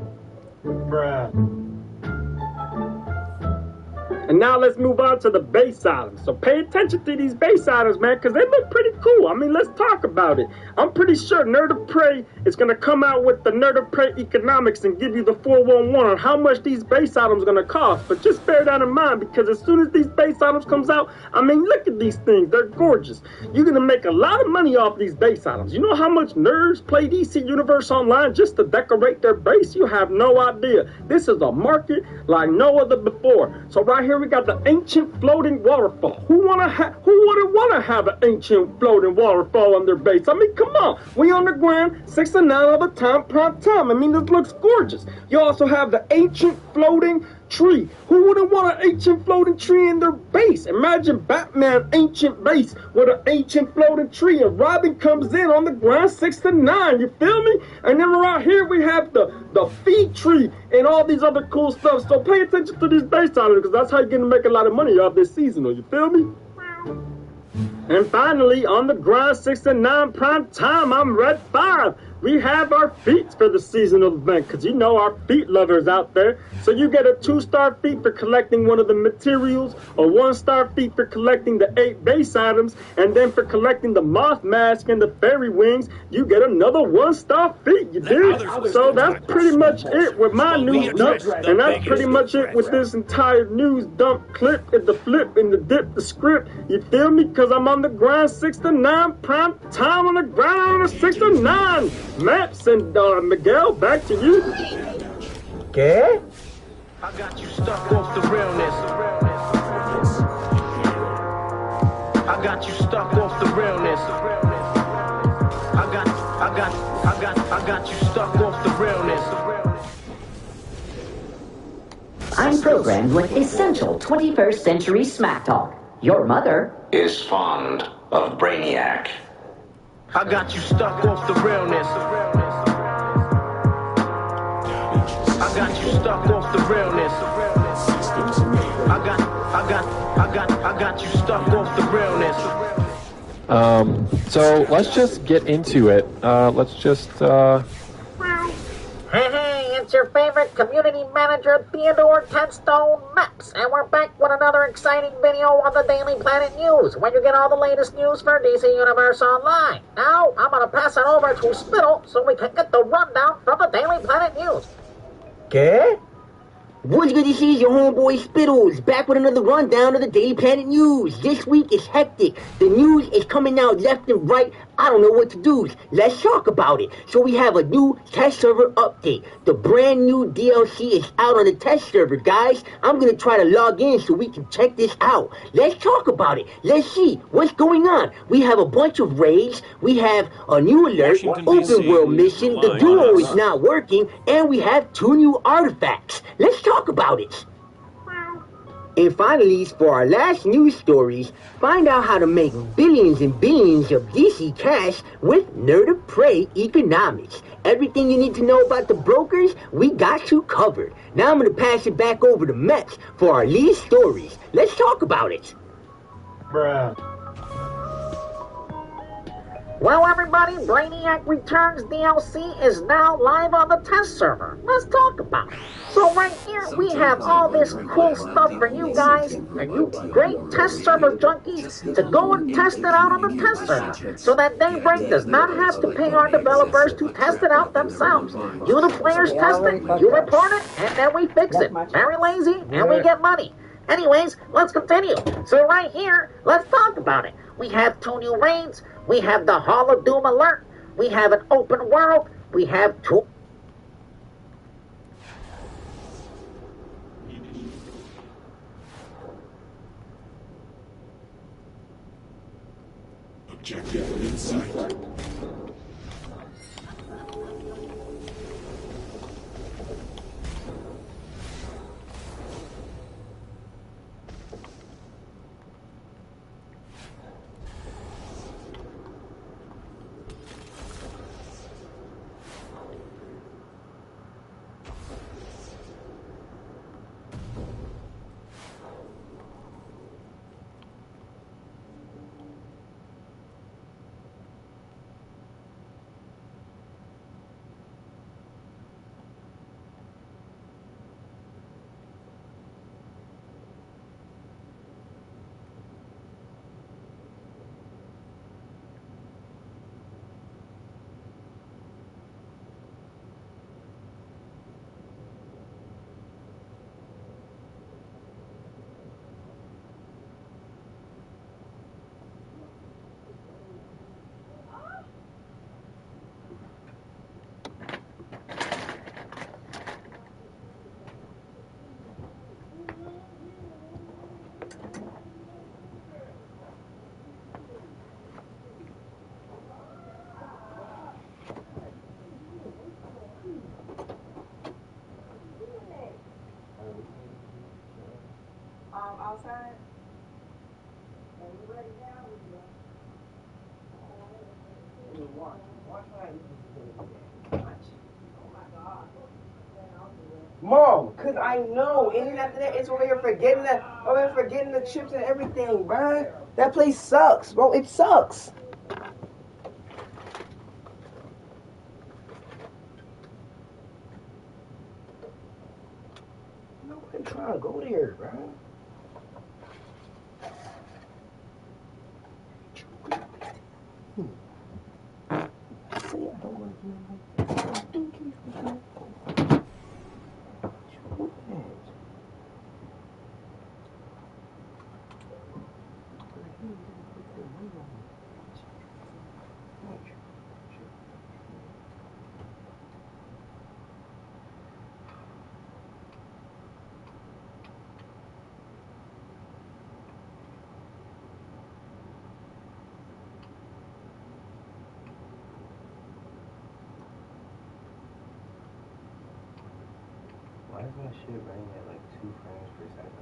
Bruh. And now let's move on to the base items. So pay attention to these base items, man, because they look pretty cool. I mean, let's talk about it. I'm pretty sure Nerd of Prey is going to come out with the Nerd of Prey economics and give you the 411 on how much these base items are going to cost. But just bear that in mind, because as soon as these base items comes out, I mean, look at these things. They're gorgeous. You're going to make a lot of money off these base items. You know how much nerds play DC Universe Online just to decorate their base? You have no idea. This is a market like no other before. So right here, we got the ancient floating waterfall. Who wouldn't want to have an ancient floating waterfall on their base? I mean, come on. We on the ground, 69 all the time, prime time. I mean, this looks gorgeous. You also have the ancient floating tree. Who wouldn't want an ancient floating tree in their base? Imagine Batman ancient base with an ancient floating tree and Robin comes in on the ground, 69. You feel me? And then right here we have the feed tree and all these other cool stuff. So pay attention to these base items because that's how you're gonna make a lot of money off this seasonal. You feel me? And finally, on the grind, 69 prime time, I'm Red 5. we have our feats for the seasonal event, because you know our feat lovers out there. So you get a 2-star feat for collecting one of the materials, a 1-star feat for collecting the 8 base items, and then for collecting the moth mask and the fairy wings, you get another 1-star feat, you dig? So that's pretty much it with my news dump, and that's pretty much it with this entire news dump clip and the flip and the dip, the script. You feel me? Because I'm on the grind 6 to 9, prime time on the grind on the 6 to 9. Maps and Miguel, back to you. ¿Qué? I got you stuck off the realness. I got you stuck off the realness. I got you stuck off the realness. I'm programmed with essential 21st century smack talk. Your mother is fond of Brainiac. I got you stuck off the realness. I got you stuck off the realness. I got you stuck off the realness. So let's just get into it. Let's just, Hey, it's your favorite community manager, Theodore Tenstone Maps, and we're back with another exciting video on the Daily Planet News, where you get all the latest news for DC Universe Online. Now, I'm gonna pass it over to Spittle so we can get the rundown from the Daily Planet News. ¿Qué? What's good to see your homeboy Spittles back with another rundown of the Daily Planet News. This week is hectic. The news is coming out left and right. I don't know what to do. Let's talk about it. So we have a new test server update. The brand new DLC is out on the test server, guys. I'm going to try to log in so we can check this out. Let's talk about it. Let's see what's going on. We have a bunch of raids. We have a new alert, open world mission. The Duo is not working. And we have 2 new artifacts. Let's talk about it. And finally, for our last news stories, find out how to make billions and billions of DC cash with Nerd of Prey economics. Everything you need to know about the brokers, we got you covered. Now I'm going to pass it back over to Meps for our lead stories. Let's talk about it. Bruh. Well, everybody, Brainiac Returns DLC is now live on the test server. Let's talk about it. So right here, we have all this cool stuff for you guys, and you great test server junkies, to go and test it out on the test server, so that Daybreak does not have to pay our developers to test it out themselves. You, the players, test it, you report it, and then we fix it. Very lazy, and we get money. Anyways, let's continue. So right here, let's talk about it. We have 2 new raids. We have the Hall of Doom alert. We have an open world. We have 2... Objective in sight. Outside. And you ready now? Mom, cause I know, and then after that, it's over here forgetting the chips and everything, bruh. That place sucks, bro. It sucks. trying to go there, bro. Why is my shit running at like 2 frames per second?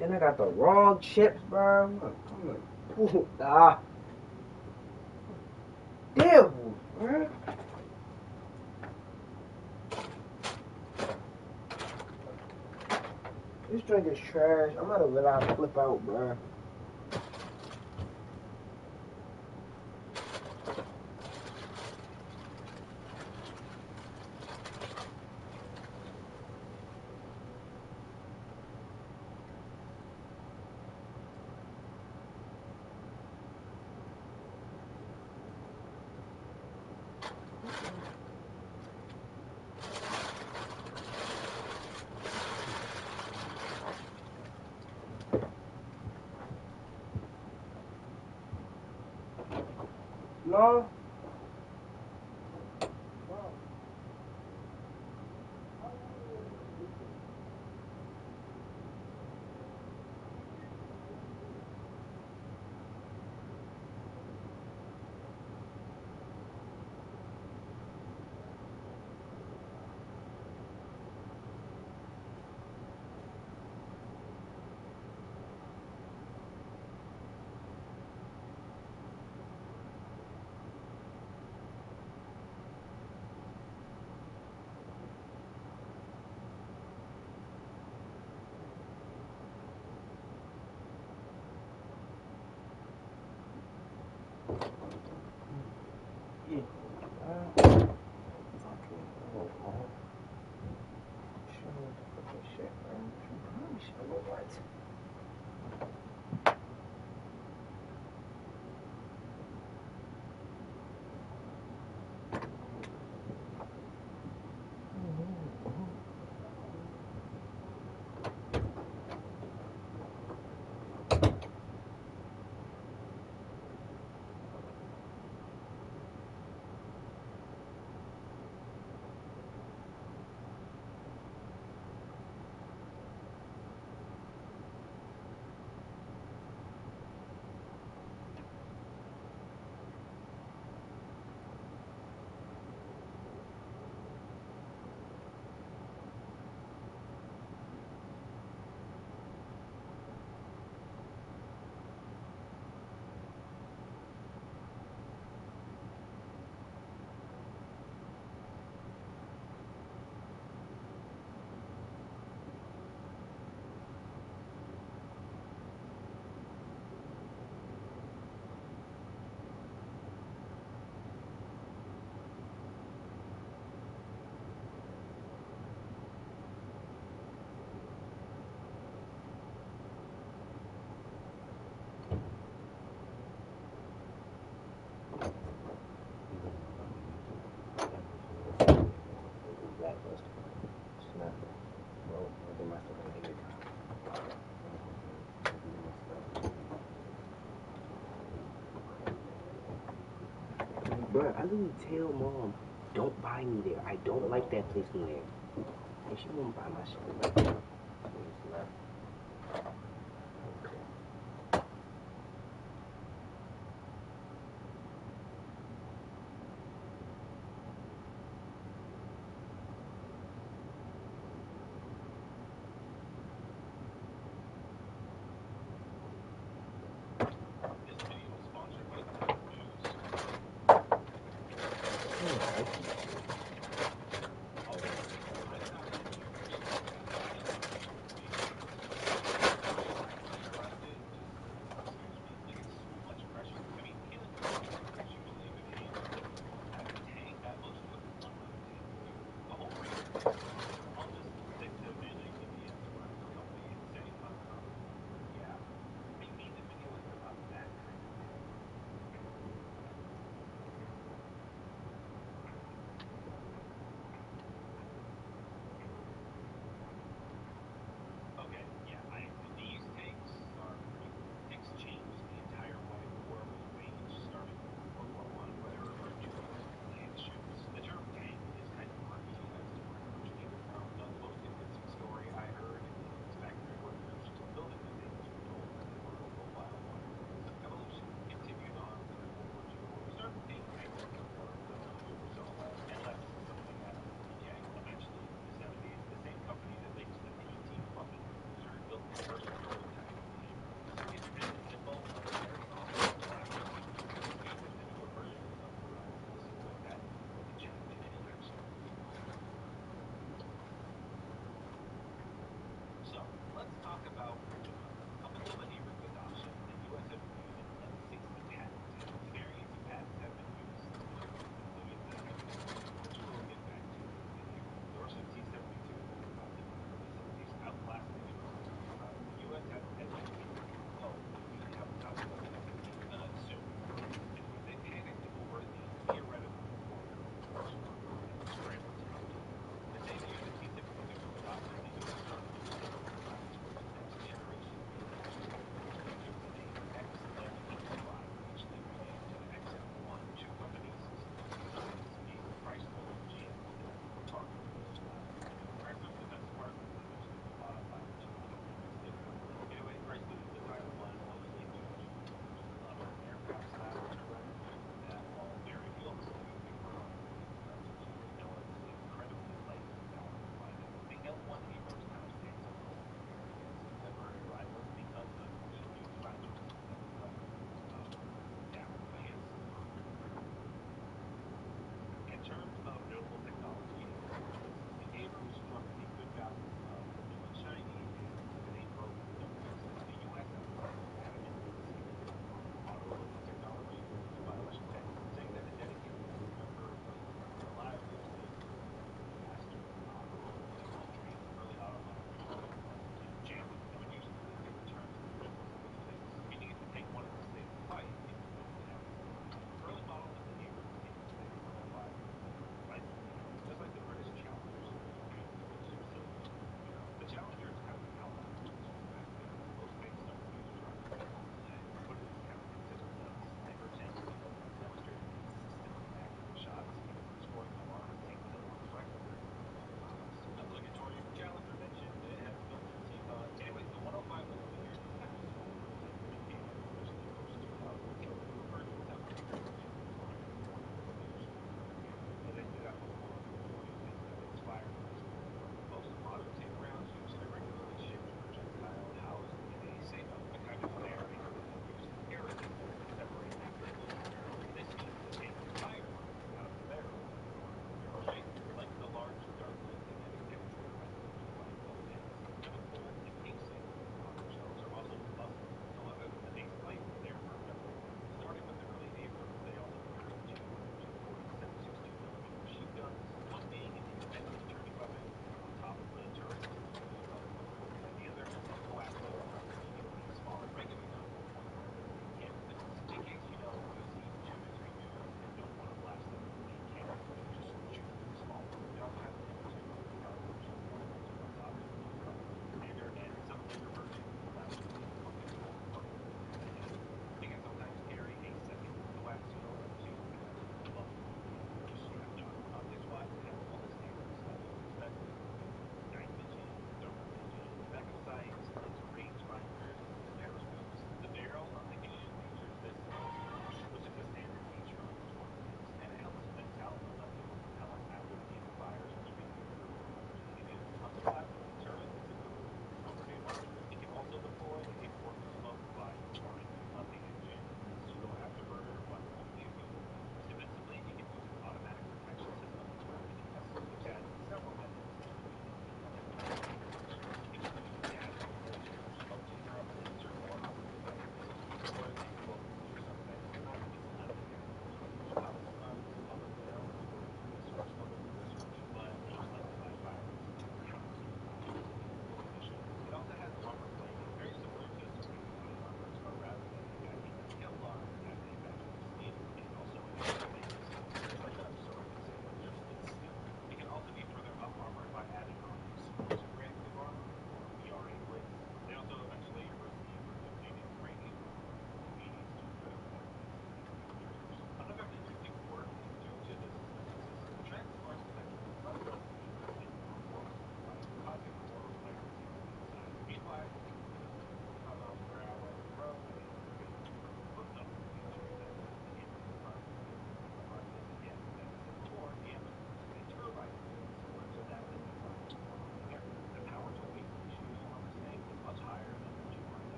Then I got the wrong chips, bro. I'm like, ah. Devils, bro. This drink is trash. I'm gonna let out flip out, bro. No. Bro, I literally tell mom, don't buy me there. I don't like that place in there. And she won't buy my shit like that.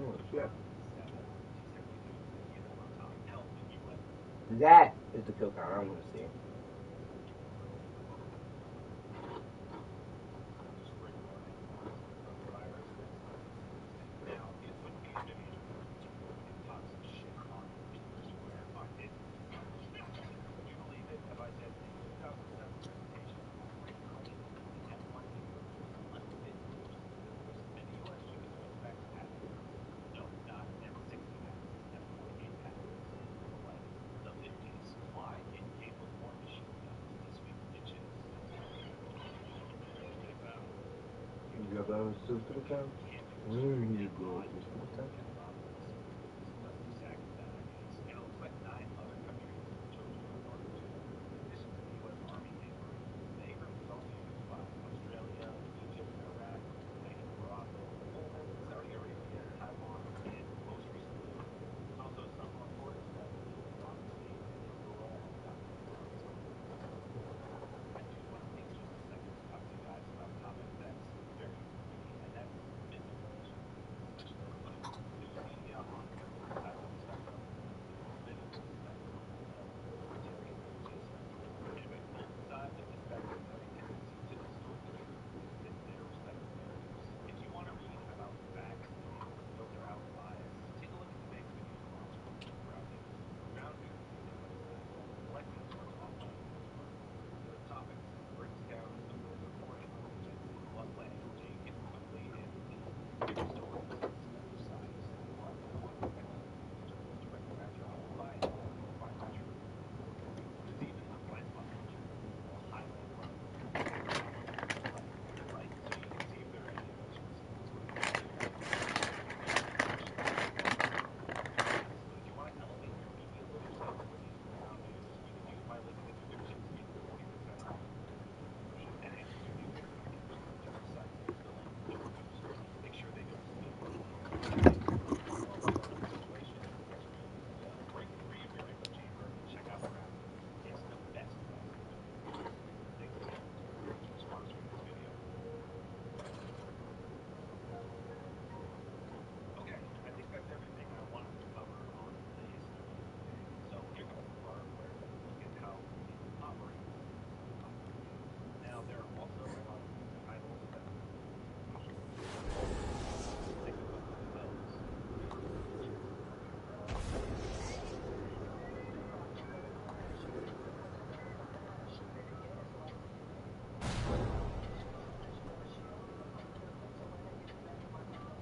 Oh, shit. That is the kill count I want to see. You got those to the count? There you go.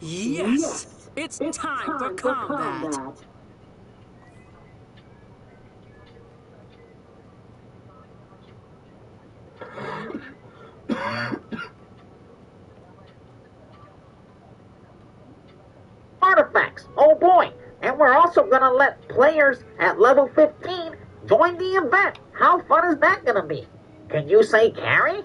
Yes! It's time for combat! Artifacts. Oh boy. And we're also gonna let players at level 15 join the event. How fun is that gonna be? Can you say Carrie?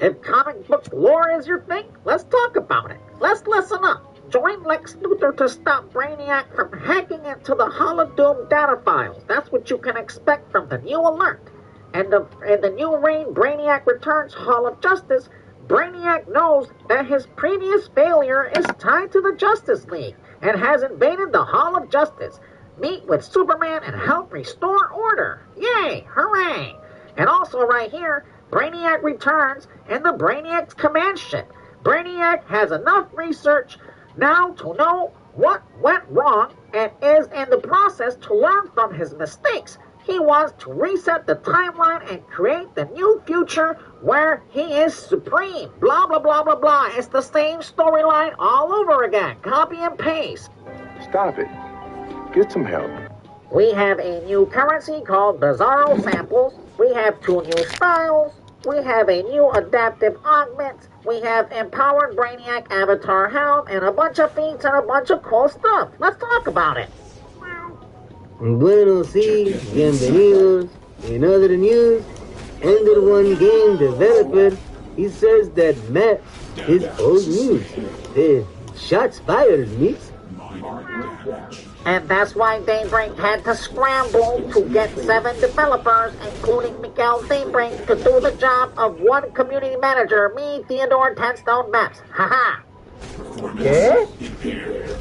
If comic book lore is your thing, let's talk about it. Let's listen up. Join Lex Luthor to stop Brainiac from hacking into the Holodoom data files. That's what you can expect from the new alert. And the new reign Brainiac returns Hall of Justice, Brainiac knows that his previous failure is tied to the Justice League and has invaded the Hall of Justice. Meet with Superman and help restore order. Yay! Hooray! And also right here, Brainiac returns in the Brainiac's command ship. Brainiac has enough research now to know what went wrong and is in the process to learn from his mistakes. He wants to reset the timeline and create the new future where he is supreme. Blah, blah, blah, blah, blah. It's the same storyline all over again. Copy and paste. Stop it. Get some help. We have a new currency called Bizarro Samples. We have 2 new styles. We have a new adaptive augment. We have empowered Brainiac avatar helm and a bunch of feats and a bunch of cool stuff. Let's talk about it. Bueno, sí, bienvenidos. In other news, Ender One game developer, he says that Matt is old news. Shots fired, Meeks. And that's why Daybreak had to scramble to get 7 developers, including Miguel Daybreak, to do the job of 1 community manager, me, Theodore Tenstone Maps. Haha! Yeah?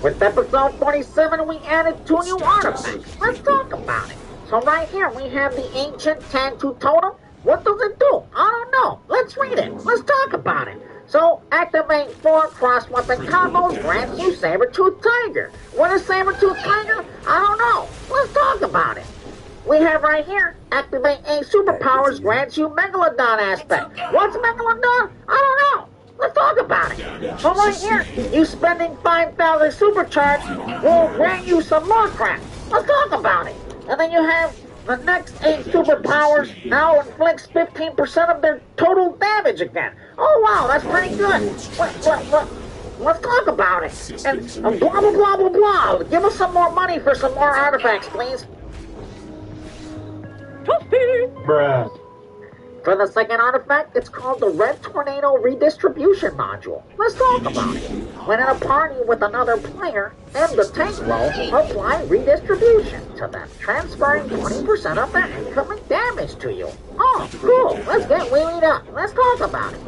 With episode 47, we added 2 new artifacts. Let's talk about it. So right here, we have the ancient tattoo totem. What does it do? I don't know. Let's read it. Let's talk about it. So, activate 4 cross-weapon combos grants you Saber-Tooth Tiger. What is Saber-Tooth Tiger? I don't know. Let's talk about it. We have right here, activate 8 superpowers grants you Megalodon aspect. What's Megalodon? I don't know. Let's talk about it. So right here, you spending 5,000 supercharge will grant you some more crap. Let's talk about it. And then you have the next 8 superpowers now inflicts 15% of their total damage again. Oh wow, that's pretty good. Let's talk about it. And blah blah blah blah blah. Give us some more money for some more artifacts, please. Bruh. For the second artifact, it's called the Red Tornado Redistribution Module. Let's talk about it. When in a party with another player, and the tank roll, apply redistribution to them, transferring 20% of their incoming damage to you. Oh, cool. Let's get wheelied up. Let's talk about it.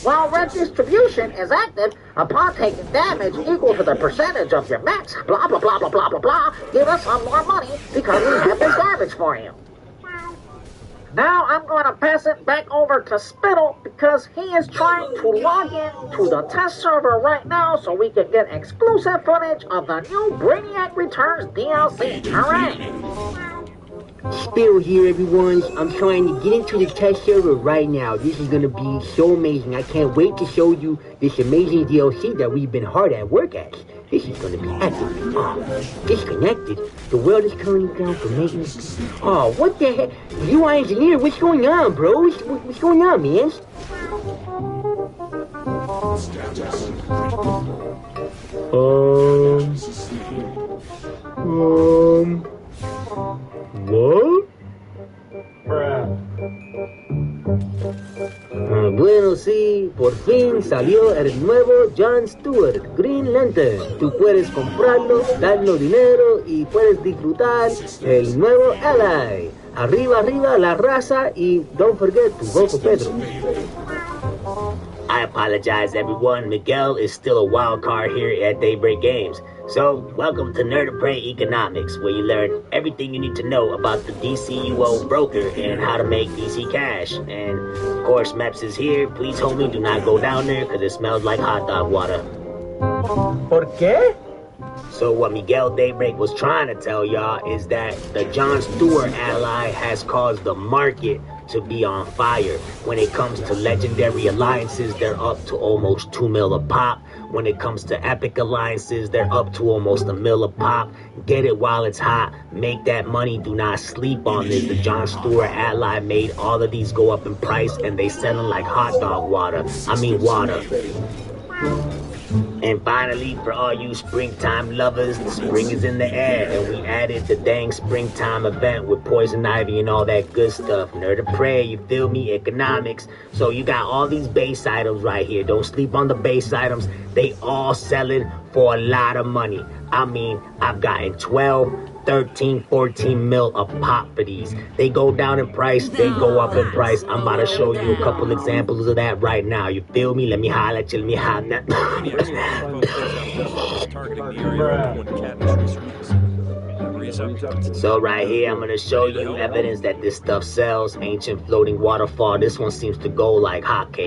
While redistribution is active, upon taking damage equal to the percentage of your max, blah blah blah blah blah blah blah, give us some more money because we have this damage for you. Now I'm going to pass it back over to Spittle because he is trying to log in to the test server right now so we can get exclusive footage of the new Brainiac Returns DLC. Hooray! Spittle here, everyone. I'm trying to get into the test server right now. This is going to be so amazing. I can't wait to show you this amazing DLC that we've been hard at work at. This is going to be epic. Oh, disconnected. The world is coming down for maintenance. Oh, what the heck? You are engineer. What's going on, bro? What's going on, man? What? Bueno, sí, por fin salió el nuevo Jon Stewart, Green Lantern. Tú puedes comprarlo, darnos dinero y puedes disfrutar el nuevo Ally. Arriba, arriba la raza y don't forget to vote for Pedro. I apologize, everyone. Miguel is still a wild card here at Daybreak Games. So, welcome to Nerd of Prey Economics, where you learn everything you need to know about the Dcuo broker and how to make DC cash. And, of course, Maps is here. Please, homie, do not go down there because it smells like hot dog water. ¿Por qué? So what Miguel Daybreak was trying to tell y'all is that the Jon Stewart ally has caused the market to be on fire. When it comes to legendary alliances, they're up to almost 2 mil a pop. When it comes to epic alliances, they're up to almost $1 mil a pop. Get it while it's hot. Make that money. Do not sleep on this. The Jon Stewart ally made all of these go up in price, and they selling like hot dog water. I mean water. And finally, for all you springtime lovers, the spring is in the air, and we added the dang springtime event with Poison Ivy and all that good stuff. Nerd of Prey, you feel me? Economics. So you got all these base items right here. Don't sleep on the base items. They all selling for a lot of money. I mean, I've gotten 12, 13, 14 mil a pop for these. They go down in price, they go up in price. I'm about to show you a couple examples of that right now. You feel me? Let me holler at you, let me holler at So right here, I'm gonna show you evidence that this stuff sells. Ancient floating waterfall. This one seems to go like hotcakes.